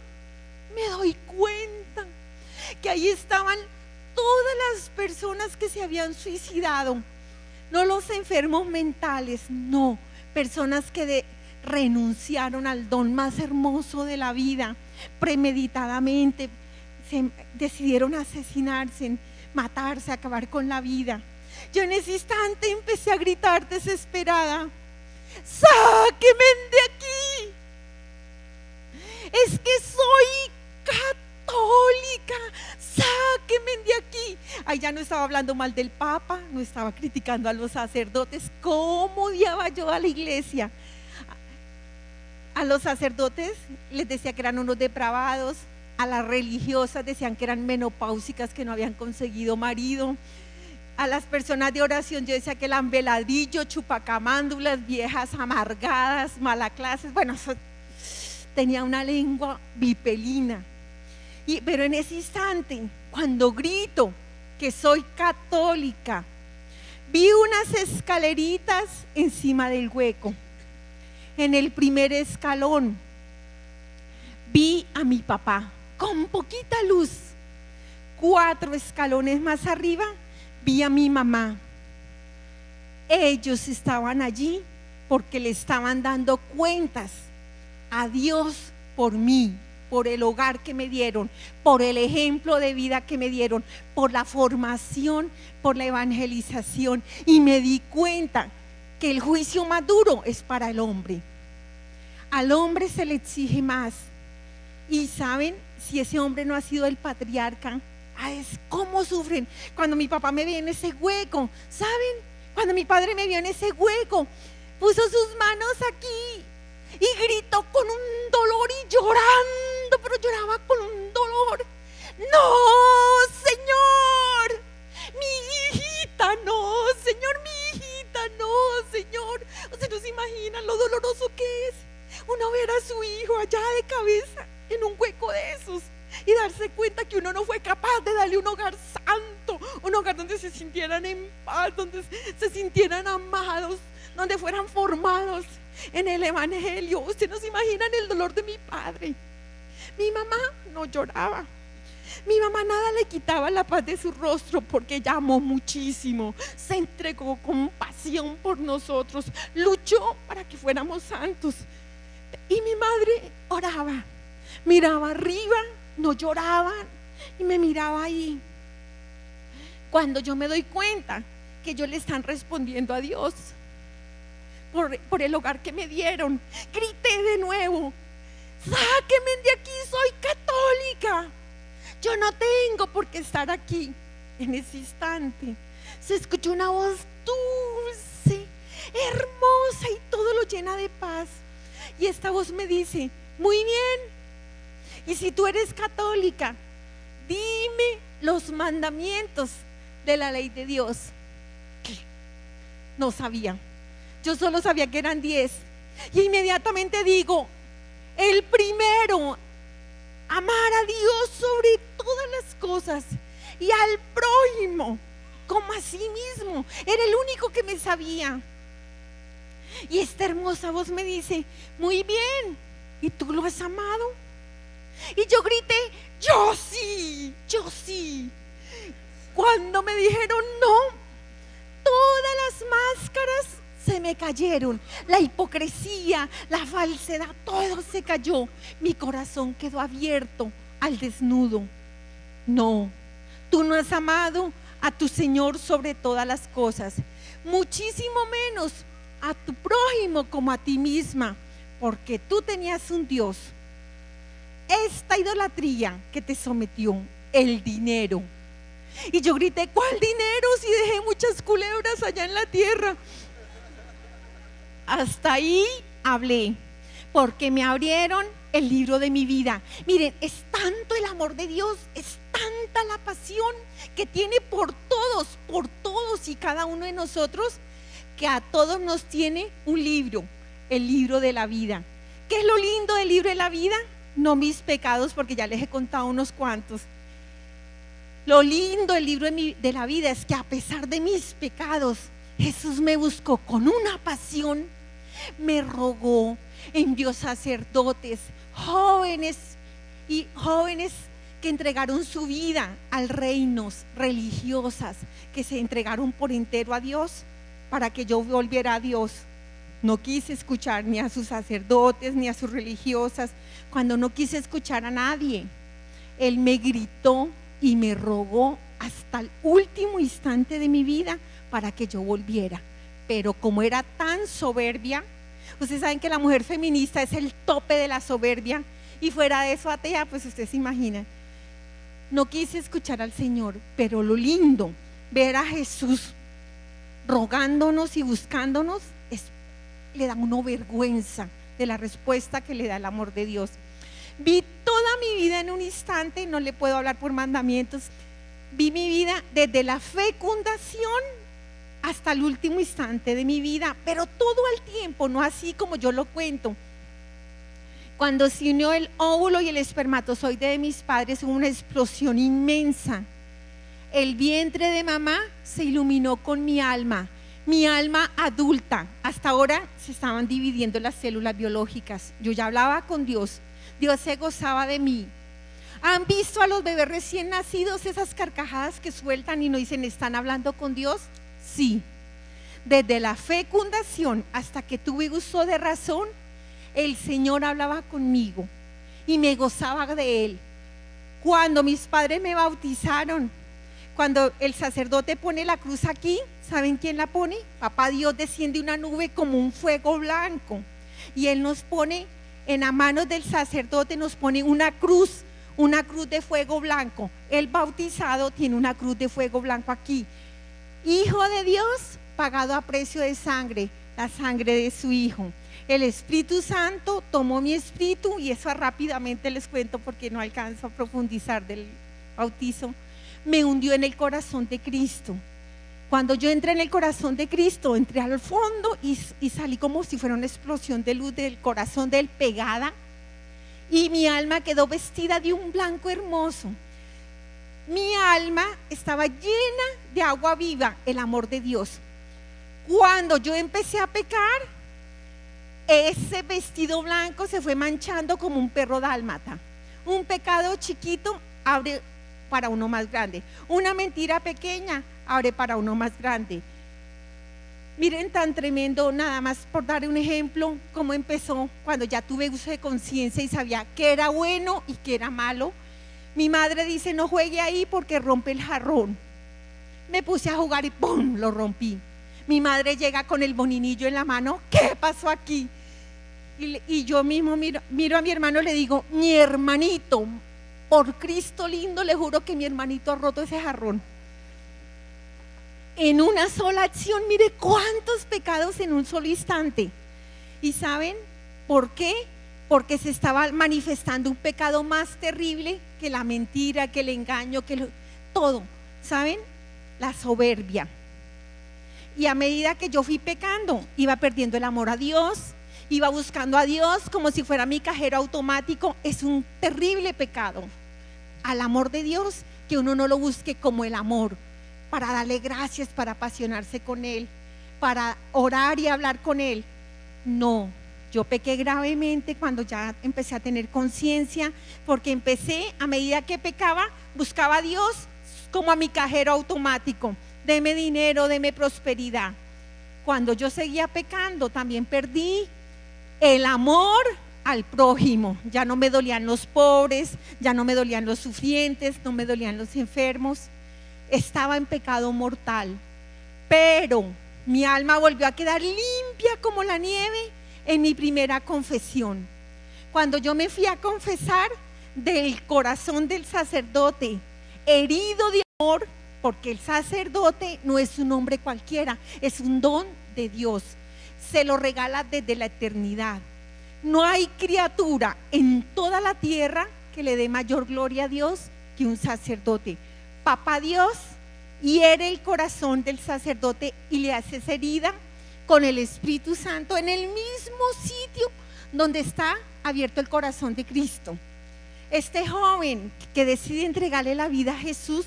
me doy cuenta que ahí estaban todas las personas que se habían suicidado, no los enfermos mentales, no, personas que renunciaron al don más hermoso de la vida, premeditadamente decidieron asesinarse, matarse, acabar con la vida. Yo en ese instante empecé a gritar desesperada: sáquenme de aquí, es que soy católica, sáquenme de aquí. Ahí ya no estaba hablando mal del Papa, no estaba criticando a los sacerdotes. ¿Cómo odiaba yo a la iglesia? A los sacerdotes les decía que eran unos depravados, a las religiosas decían que eran menopáusicas, que no habían conseguido marido. A las personas de oración yo decía que eran veladillo, chupacamándulas, viejas amargadas, malaclases. Bueno, tenía una lengua vipelina. Pero en ese instante, cuando grito que soy católica, vi unas escaleritas encima del hueco. En el primer escalón vi a mi papá con poquita luz. 4 escalones más arriba vi a mi mamá. Ellos estaban allí porque le estaban dando cuentas a Dios por mí, por el hogar que me dieron, por el ejemplo de vida que me dieron, por la formación, por la evangelización. Y me di cuenta que el juicio más duro es para el hombre. Al hombre se le exige más. Y saben, si ese hombre no ha sido el patriarca, es cómo sufren. Cuando mi papá me vio en ese hueco, ¿saben? Cuando mi padre me vio en ese hueco, puso sus manos aquí y gritó con un dolor y llorando, pero lloraba con un dolor: no, Señor, mi hijita, no, Señor, mi hijita, no, Señor. Ustedes no se imaginan lo doloroso que es uno ver a su hijo allá de cabeza en un hueco de esos y darse cuenta que uno no fue capaz de darle un hogar santo, un hogar donde se sintieran en paz, donde se sintieran amados, donde fueran formados en el evangelio. Ustedes no se imaginan el dolor de mi padre. Mi mamá no lloraba, mi mamá nada le quitaba la paz de su rostro, porque ella amó muchísimo, se entregó con pasión por nosotros, luchó para que fuéramos santos. Y mi madre oraba, miraba arriba, no lloraba y me miraba ahí. Cuando yo me doy cuenta que ellos le están respondiendo a Dios por el hogar que me dieron, grité de nuevo: sáquenme de aquí, soy católica, yo no tengo por qué estar aquí. En ese instante se escuchó una voz dulce, hermosa, y todo lo llena de paz. Y esta voz me dice: muy bien, y si tú eres católica, dime los mandamientos de la ley de Dios. No sabía, yo solo sabía que eran 10. Y inmediatamente digo: el primero, amar a Dios sobre todas las cosas y al prójimo como a sí mismo. Era el único que me sabía. Y esta hermosa voz me dice: muy bien, ¿y tú lo has amado? Y yo grité: yo sí, yo sí. Cuando me dijeron no, todas las máscaras se me cayeron, la hipocresía, la falsedad, todo se cayó. Mi corazón quedó abierto al desnudo. No, tú no has amado a tu Señor sobre todas las cosas, muchísimo menos a tu prójimo como a ti misma, porque tú tenías un Dios esta idolatría que te sometió, el dinero. Y yo grité, ¿cuál dinero? Si dejé muchas culebras allá en la tierra. Hasta ahí hablé, porque me abrieron el libro de mi vida. Miren, es tanto el amor de Dios, es tanta la pasión que tiene por todos y cada uno de nosotros, que a todos nos tiene un libro, el libro de la vida. ¿Qué es lo lindo del libro de la vida? No mis pecados, porque ya les he contado unos cuantos. Lo lindo del libro de la vida es que a pesar de mis pecados, Jesús me buscó con una pasión, me rogó, envió sacerdotes, jóvenes que entregaron su vida al reinos, religiosas, que se entregaron por entero a Dios para que yo volviera a Dios. No quise escuchar ni a sus sacerdotes ni a sus religiosas. Cuando no quise escuchar a nadie, Él me gritó y me rogó hasta el último instante de mi vida para que yo volviera. Pero como era tan soberbia, ustedes saben que la mujer feminista es el tope de la soberbia, y fuera de eso atea, pues ustedes se imaginan. No quise escuchar al Señor, pero lo lindo, ver a Jesús rogándonos y buscándonos, le da una vergüenza de la respuesta que le da el amor de Dios. Vi toda mi vida en un instante, no le puedo hablar por mandamientos. Vi mi vida desde la fecundación hasta el último instante de mi vida, pero todo el tiempo, no así como yo lo cuento. Cuando se unió el óvulo y el espermatozoide de mis padres, hubo una explosión inmensa. El vientre de mamá se iluminó con mi alma adulta. Hasta ahora se estaban dividiendo las células biológicas. Yo ya hablaba con Dios. Dios se gozaba de mí. ¿Han visto a los bebés recién nacidos esas carcajadas que sueltan y nos dicen, ¿están hablando con Dios? Sí. Desde la fecundación hasta que tuve uso de razón, el Señor hablaba conmigo y me gozaba de Él. Cuando mis padres me bautizaron, cuando el sacerdote pone la cruz aquí, ¿saben quién la pone? Papá Dios desciende una nube como un fuego blanco, y Él nos pone en las manos del sacerdote, nos pone una cruz de fuego blanco. El bautizado tiene una cruz de fuego blanco aquí. Hijo de Dios, pagado a precio de sangre, la sangre de su Hijo. El Espíritu Santo tomó mi espíritu, y eso rápidamente les cuento porque no alcanzo a profundizar del bautizo. Me hundió en el corazón de Cristo. Cuando yo entré en el corazón de Cristo, entré al fondo y salí como si fuera una explosión de luz del corazón de Él pegada, y mi alma quedó vestida de un blanco hermoso. Mi alma estaba llena de agua viva, el amor de Dios. Cuando yo empecé a pecar, ese vestido blanco se fue manchando como un perro dálmata. Un pecado chiquito abre para uno más grande. Una mentira pequeña abre para uno más grande. Miren, tan tremendo, nada más por dar un ejemplo, cómo empezó cuando ya tuve uso de conciencia y sabía qué era bueno y qué era malo. Mi madre dice, no juegue ahí porque rompe el jarrón. Me puse a jugar y ¡pum!, lo rompí. Mi madre llega con el boninillo en la mano, ¿qué pasó aquí? Y yo mismo miro a mi hermano y le digo, mi hermanito, por Cristo lindo, le juro que mi hermanito ha roto ese jarrón. En una sola acción, mire cuántos pecados en un solo instante. ¿Y saben por qué? Porque se estaba manifestando un pecado más terrible que la mentira, que el engaño, todo. ¿Saben? La soberbia. Y a medida que yo fui pecando, iba perdiendo el amor a Dios, iba buscando a Dios como si fuera mi cajero automático. Es un terrible pecado. Al amor de Dios, que uno no lo busque como el amor, para darle gracias, para apasionarse con Él, para orar y hablar con Él. No, yo pequé gravemente cuando ya empecé a tener conciencia, porque empecé, a medida que pecaba, buscaba a Dios como a mi cajero automático. Deme dinero, deme prosperidad. Cuando yo seguía pecando, también perdí el amor al prójimo. Ya no me dolían los pobres, ya no me dolían los sufrientes, no me dolían los enfermos. Estaba en pecado mortal, pero mi alma volvió a quedar limpia como la nieve en mi primera confesión. Cuando yo me fui a confesar, del corazón del sacerdote, herido de amor, porque el sacerdote no es un hombre cualquiera, es un don de Dios, se lo regala desde la eternidad. No hay criatura en toda la tierra que le dé mayor gloria a Dios que un sacerdote. Papá Dios hiere el corazón del sacerdote y le hace esa herida con el Espíritu Santo en el mismo sitio donde está abierto el corazón de Cristo. Este joven que decide entregarle la vida a Jesús,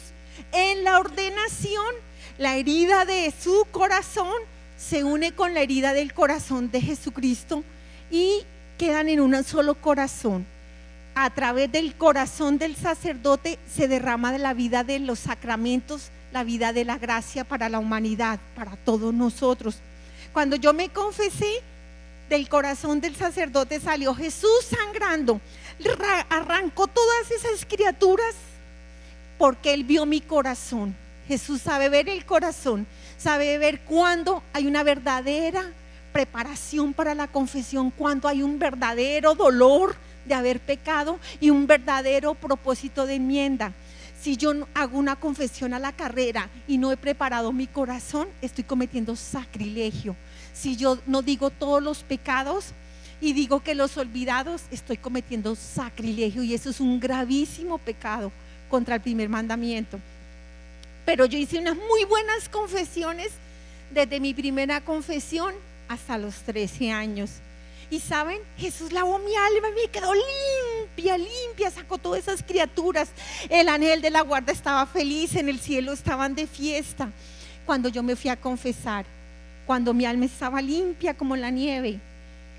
en la ordenación, la herida de su corazón se une con la herida del corazón de Jesucristo y quedan en un solo corazón. A través del corazón del sacerdote se derrama de la vida de los sacramentos, la vida de la gracia para la humanidad, para todos nosotros. Cuando yo me confesé, del corazón del sacerdote salió Jesús sangrando, arrancó todas esas criaturas porque Él vio mi corazón. Jesús sabe ver el corazón, sabe ver cuando hay una verdadera preparación para la confesión, cuando hay un verdadero dolor de haber pecado y un verdadero propósito de enmienda. Si yo hago una confesión a la carrera y no he preparado mi corazón, estoy cometiendo sacrilegio. Si yo no digo todos los pecados y digo que los olvidados, estoy cometiendo sacrilegio, y eso es un gravísimo pecado contra el primer mandamiento. Pero yo hice unas muy buenas confesiones desde mi primera confesión hasta los 13 años. Y saben, Jesús lavó mi alma y me quedó limpia, sacó todas esas criaturas. El ángel de la guarda estaba feliz, en el cielo estaban de fiesta cuando yo me fui a confesar, cuando mi alma estaba limpia como la nieve.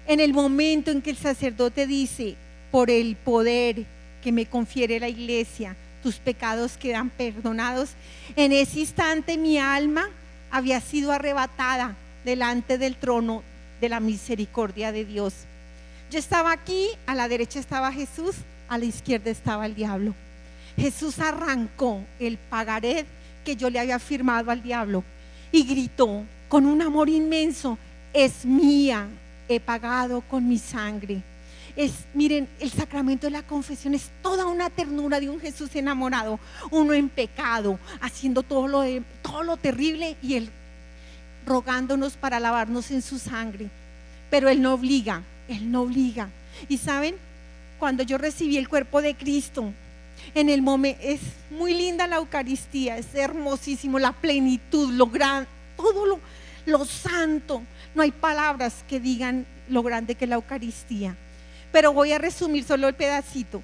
En el momento en que el sacerdote dice: por el poder que me confiere la iglesia, tus pecados quedan perdonados, en ese instante mi alma había sido arrebatada delante del trono de la misericordia de Dios. Yo estaba aquí, a la derecha estaba Jesús, a la izquierda estaba el diablo. Jesús arrancó el pagaré que yo le había firmado al diablo y gritó con un amor inmenso: es mía, he pagado con mi sangre. Miren, el sacramento de la confesión es toda una ternura de un Jesús enamorado, uno en pecado, haciendo todo lo terrible, y Él rogándonos para lavarnos en su sangre. Pero Él no obliga. Y saben, cuando yo recibí el cuerpo de Cristo, en el momento, es muy linda la Eucaristía, es hermosísimo, la plenitud, lo grande, todo lo santo. No hay palabras que digan lo grande que es la Eucaristía. Pero voy a resumir solo el pedacito.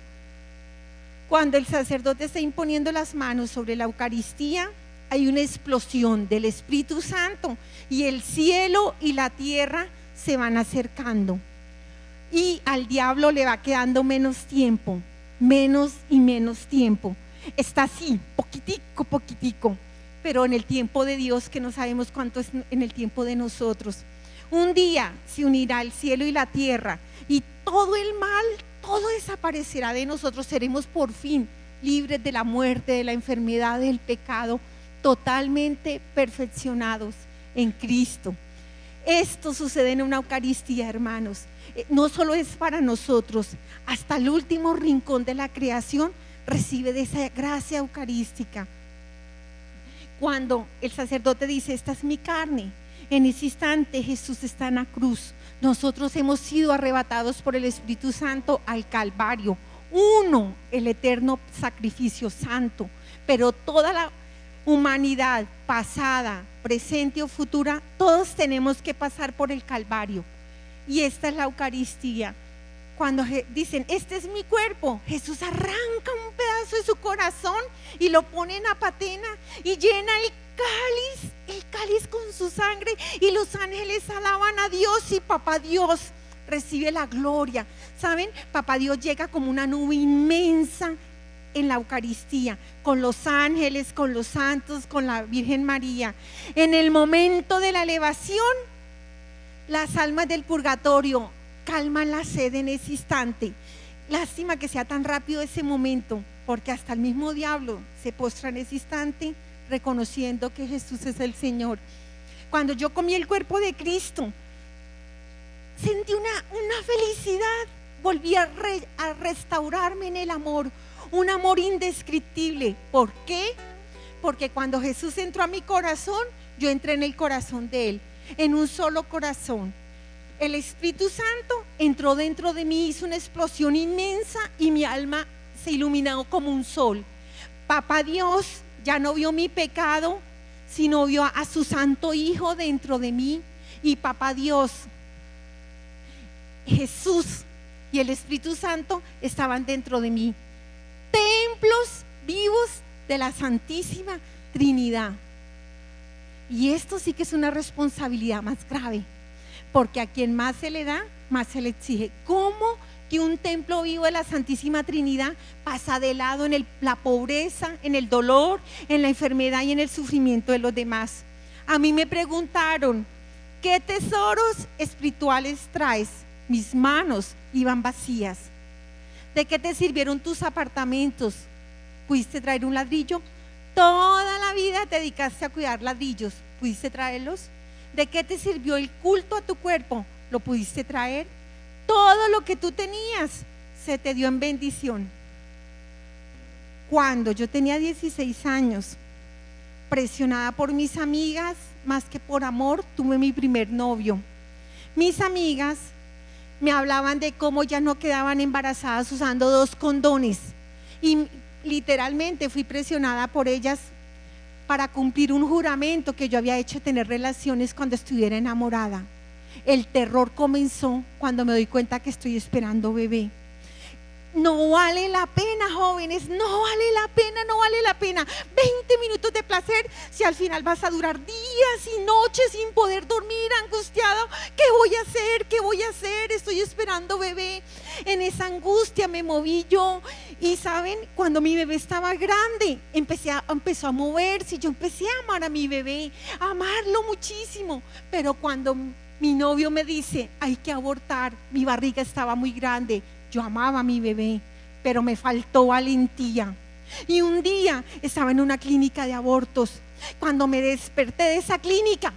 Cuando el sacerdote está imponiendo las manos sobre la Eucaristía, hay una explosión del Espíritu Santo y el cielo y la tierra se van acercando. Y al diablo le va quedando menos tiempo, menos y menos tiempo. Está así, poquitico, pero en el tiempo de Dios, que no sabemos cuánto es en el tiempo de nosotros. Un día se unirá el cielo y la tierra y todo el mal, todo desaparecerá de nosotros. Seremos por fin libres de la muerte, de la enfermedad, del pecado, totalmente perfeccionados en Cristo. Esto sucede en una Eucaristía, hermanos. No solo es para nosotros, hasta el último rincón de la creación recibe de esa gracia eucarística. Cuando el sacerdote dice: esta es mi carne, en ese instante Jesús está en la cruz. Nosotros hemos sido arrebatados por el Espíritu Santo al Calvario, el eterno sacrificio santo. Pero toda la humanidad, pasada, presente o futura, todos tenemos que pasar por el Calvario. Y esta es la Eucaristía. Cuando dicen: este es mi cuerpo, Jesús arranca un pedazo de su corazón y lo pone en la patena y llena el cáliz con su sangre, y los ángeles alaban a Dios y Papá Dios recibe la gloria. ¿Saben? Papá Dios llega como una nube inmensa en la Eucaristía, con los ángeles, con los santos, con la Virgen María. En el momento de la elevación, las almas del purgatorio calman la sed en ese instante. Lástima que sea tan rápido ese momento, porque hasta el mismo diablo se postra en ese instante, reconociendo que Jesús es el Señor. Cuando yo comí el cuerpo de Cristo, sentí una felicidad volví a restaurarme en el amor, un amor indescriptible. ¿Por qué? Porque cuando Jesús entró a mi corazón, yo entré en el corazón de Él, en un solo corazón. El Espíritu Santo entró dentro de mí, hizo una explosión inmensa y mi alma se iluminó como un sol. Papá Dios ya no vio mi pecado, sino vio a su Santo Hijo dentro de mí. Y Papá Dios, Jesús y el Espíritu Santo estaban dentro de mí. Templos vivos de la Santísima Trinidad. Y esto sí que es una responsabilidad más grave, porque a quien más se le da, más se le exige. ¿Cómo que un templo vivo de la Santísima Trinidad pasa de lado en la pobreza, en el dolor, en la enfermedad y en el sufrimiento de los demás? A mí me preguntaron, ¿qué tesoros espirituales traes? Mis manos iban vacías. ¿De qué te sirvieron tus apartamentos? ¿Pudiste traer un ladrillo? Toda la vida te dedicaste a cuidar ladrillos. ¿Pudiste traerlos? ¿De qué te sirvió el culto a tu cuerpo? ¿Lo pudiste traer? Todo lo que tú tenías se te dio en bendición. Cuando yo tenía 16 años, presionada por mis amigas, más que por amor, tuve mi primer novio. Mis amigas me hablaban de cómo ya no quedaban embarazadas usando 2 condones. Y literalmente fui presionada por ellas para cumplir un juramento que yo había hecho de tener relaciones cuando estuviera enamorada. El terror comenzó cuando me doy cuenta que estoy esperando bebé. No vale la pena, jóvenes, no vale la pena, no vale la pena. 20 minutos de placer si al final vas a durar días y noches sin poder dormir, angustiado. ¿Qué voy a hacer? ¿Qué voy a hacer? Estoy esperando bebé. En esa angustia me moví yo. Y saben, cuando mi bebé estaba grande, empezó a moverse y yo empecé a amar a mi bebé, a amarlo muchísimo. Pero cuando mi novio me dice, hay que abortar, mi barriga estaba muy grande. Yo amaba a mi bebé, pero me faltó valentía. Y un día estaba en una clínica de abortos. Cuando me desperté de esa clínica,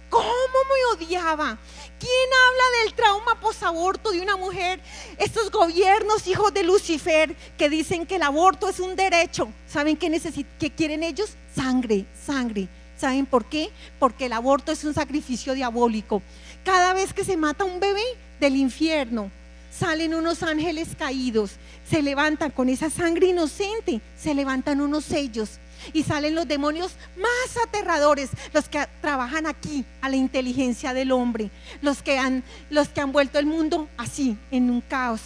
¿cómo me odiaba? ¿Quién habla del trauma posaborto de una mujer? Estos gobiernos hijos de Lucifer que dicen que el aborto es un derecho. ¿Saben qué quieren ellos? Sangre, sangre. ¿Saben por qué? Porque el aborto es un sacrificio diabólico. Cada vez que se mata un bebé del infierno, salen unos ángeles caídos, se levantan con esa sangre inocente, se levantan unos sellos y salen los demonios más aterradores, los que trabajan aquí a la inteligencia del hombre, los que han vuelto el mundo así, en un caos.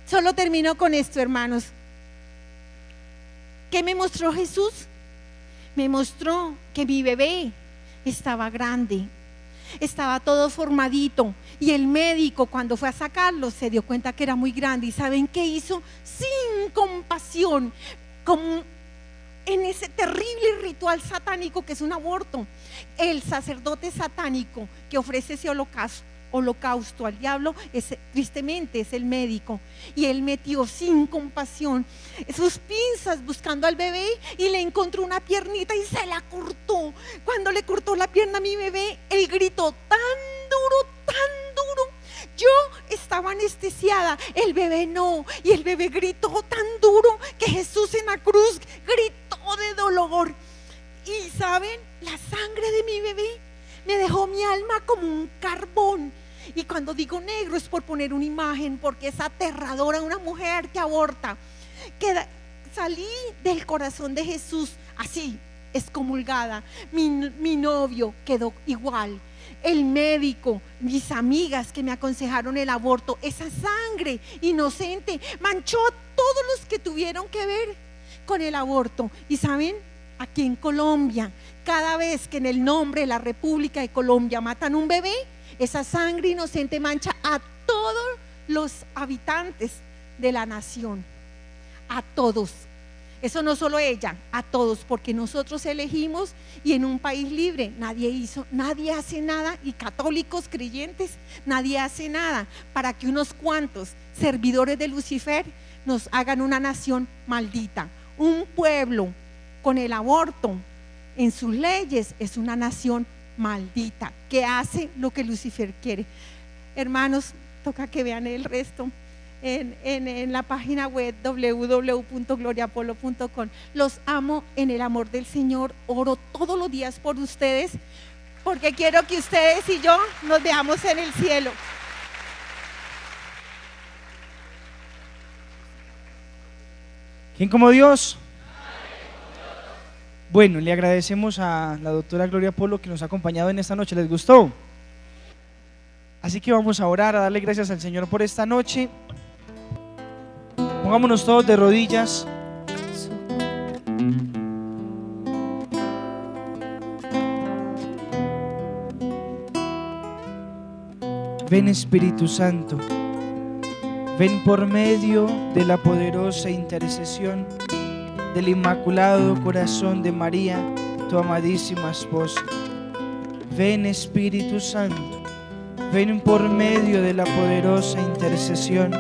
Solo termino con esto, hermanos. ¿Qué me mostró Jesús? Me mostró que mi bebé estaba grande, estaba todo formadito, y el médico cuando fue a sacarlo se dio cuenta que era muy grande. ¿Y saben qué hizo? Sin compasión, como en ese terrible ritual satánico que es un aborto, el sacerdote satánico que ofrece ese holocausto al diablo, tristemente es el médico, y él metió sin compasión sus pinzas buscando al bebé y le encontró una piernita y se la cortó. Cuando le cortó la pierna a mi bebé, él gritó tan duro, yo estaba anestesiada, el bebé no, y el bebé gritó tan duro que Jesús en la cruz gritó de dolor. Y saben, la sangre de mi bebé me dejó mi alma como un carbón. Y cuando digo negro es por poner una imagen, porque es aterradora una mujer que aborta. Salí del corazón de Jesús así, excomulgada. Mi novio quedó igual. El médico, mis amigas que me aconsejaron el aborto, esa sangre inocente manchó a todos los que tuvieron que ver con el aborto. Y saben, aquí en Colombia, cada vez que en el nombre de la República de Colombia matan un bebé, esa sangre inocente mancha a todos los habitantes de la nación, a todos. Eso no solo ella, a todos, porque nosotros elegimos, y en un país libre nadie hace nada, y católicos creyentes, nadie hace nada para que unos cuantos servidores de Lucifer nos hagan una nación maldita. Un pueblo con el aborto en sus leyes es una nación maldita que hace lo que Lucifer quiere. Hermanos, toca que vean el resto. en la página web www.gloriapolo.com. Los amo en el amor del Señor. Oro todos los días por ustedes, porque quiero que ustedes y yo nos veamos en el cielo. ¿Quién como Dios? Bueno, le agradecemos a la doctora Gloria Polo que nos ha acompañado en esta noche. ¿Les gustó? Así que vamos a orar, a darle gracias al Señor por esta noche. Pongámonos todos de rodillas. Ven, Espíritu Santo, ven por medio de la poderosa intercesión del Inmaculado Corazón de María, tu amadísima esposa. Ven, Espíritu Santo, ven por medio de la poderosa intercesión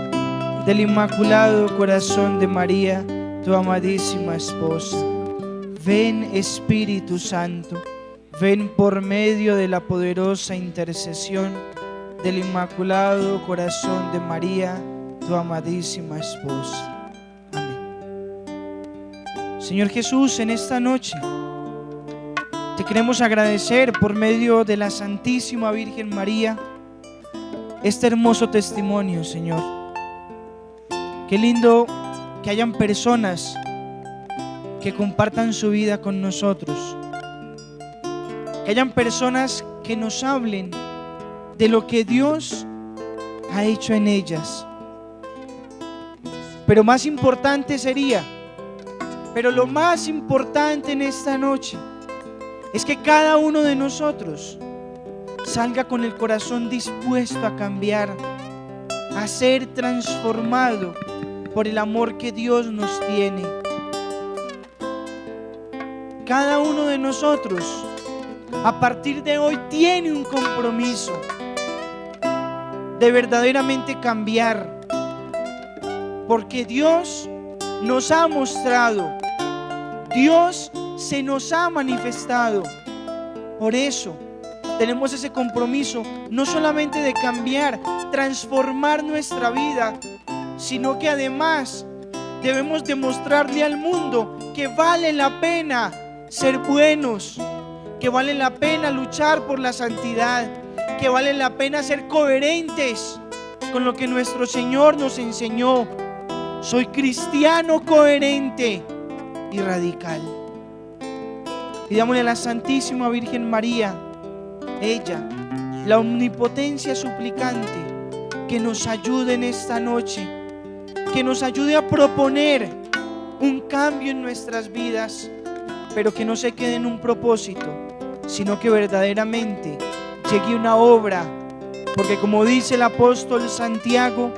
del Inmaculado Corazón de María, tu amadísima esposa. Ven, Espíritu Santo, ven por medio de la poderosa intercesión del Inmaculado Corazón de María, tu amadísima esposa. Amén. Señor Jesús, en esta noche te queremos agradecer por medio de la Santísima Virgen María este hermoso testimonio, Señor. Qué lindo que hayan personas que compartan su vida con nosotros, que hayan personas que nos hablen de lo que Dios ha hecho en ellas. Pero lo más importante en esta noche es que cada uno de nosotros salga con el corazón dispuesto a cambiar, a ser transformado por el amor que Dios nos tiene. Cada uno de nosotros a partir de hoy tiene un compromiso de verdaderamente cambiar, porque Dios nos ha mostrado, Dios se nos ha manifestado. Por eso tenemos ese compromiso, no solamente de cambiar, transformar nuestra vida, sino que además debemos demostrarle al mundo que vale la pena ser buenos, que vale la pena luchar por la santidad, que vale la pena ser coherentes con lo que nuestro Señor nos enseñó. Soy cristiano coherente y radical. Pidámosle a la Santísima Virgen María, ella, la omnipotencia suplicante, que nos ayude en esta noche, que nos ayude a proponer un cambio en nuestras vidas, pero que no se quede en un propósito, sino que verdaderamente llegue una obra, porque como dice el apóstol Santiago,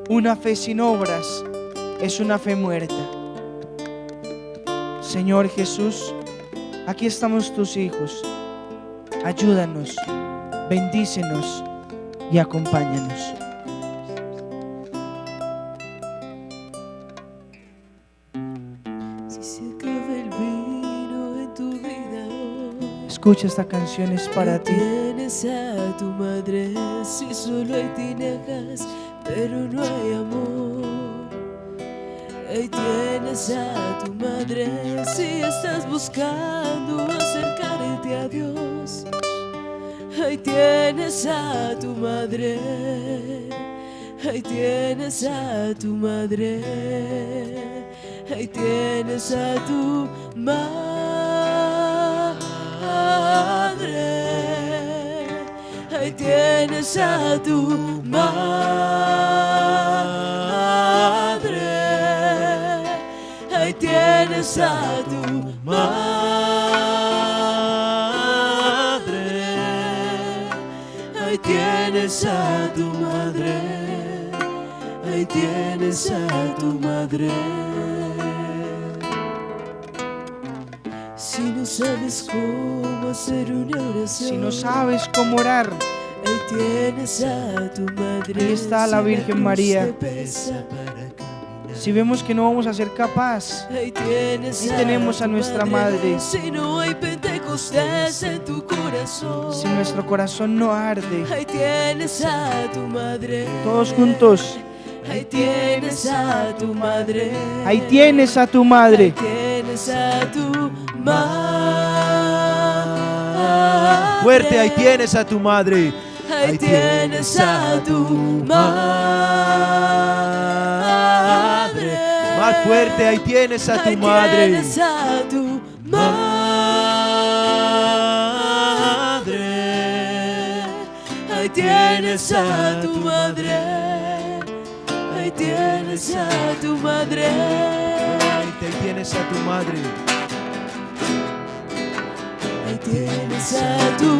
una fe sin obras es una fe muerta. Señor Jesús, aquí estamos tus hijos. Ayúdanos, bendícenos y acompáñanos. Si se acaba el vino en tu vida hoy, Escucha, esta canción es para ti. tienes a tu madre, si solo hay tinajas, pero no hay amor. Ahí tienes a tu madre, si estás buscando acercarte a Dios. Ahí tienes a tu madre, ahí tienes a tu madre, ahí tienes a tu madre, ahí tienes a tu madre, ahí tienes a tu madre, ahí tienes a tu madre, ahí tienes a tu madre. Si no sabes cómo hacer una oración, Si no sabes cómo orar, ahí tienes a tu madre. ahí está la Si Virgen cruz María. te pesa para caminar, si vemos que no vamos a ser capaz, ahí tienes ahí tenemos a tu nuestra madre. Si no hay Pentecostés en tu corazón, Si nuestro corazón no arde, ahí tienes a tu madre. todos juntos. Ahí tienes a tu madre. Ahí tienes a tu madre. Tienes a tu madre. Fuerte, ahí tienes a tu madre. Ahí tienes a tu madre. Más fuerte, ahí tienes a tu madre. Ahí tienes a tu madre. Ahí tienes a tu madre. Ahí tienes a tu madre. Ahí tienes a tu madre. Ahí tienes a tu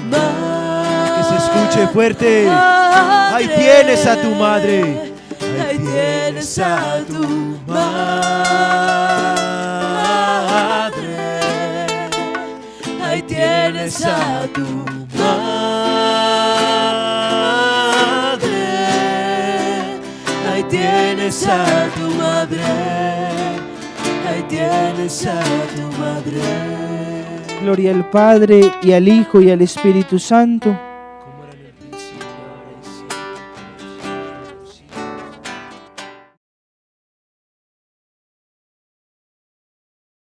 madre. Que se escuche fuerte. Ahí tienes a tu madre. Ahí tienes a tu madre. Ahí tienes a tu madre. Ahí tienes a tu madre. Ahí tienes a tu madre. Gloria al Padre, y al Hijo, y al Espíritu Santo.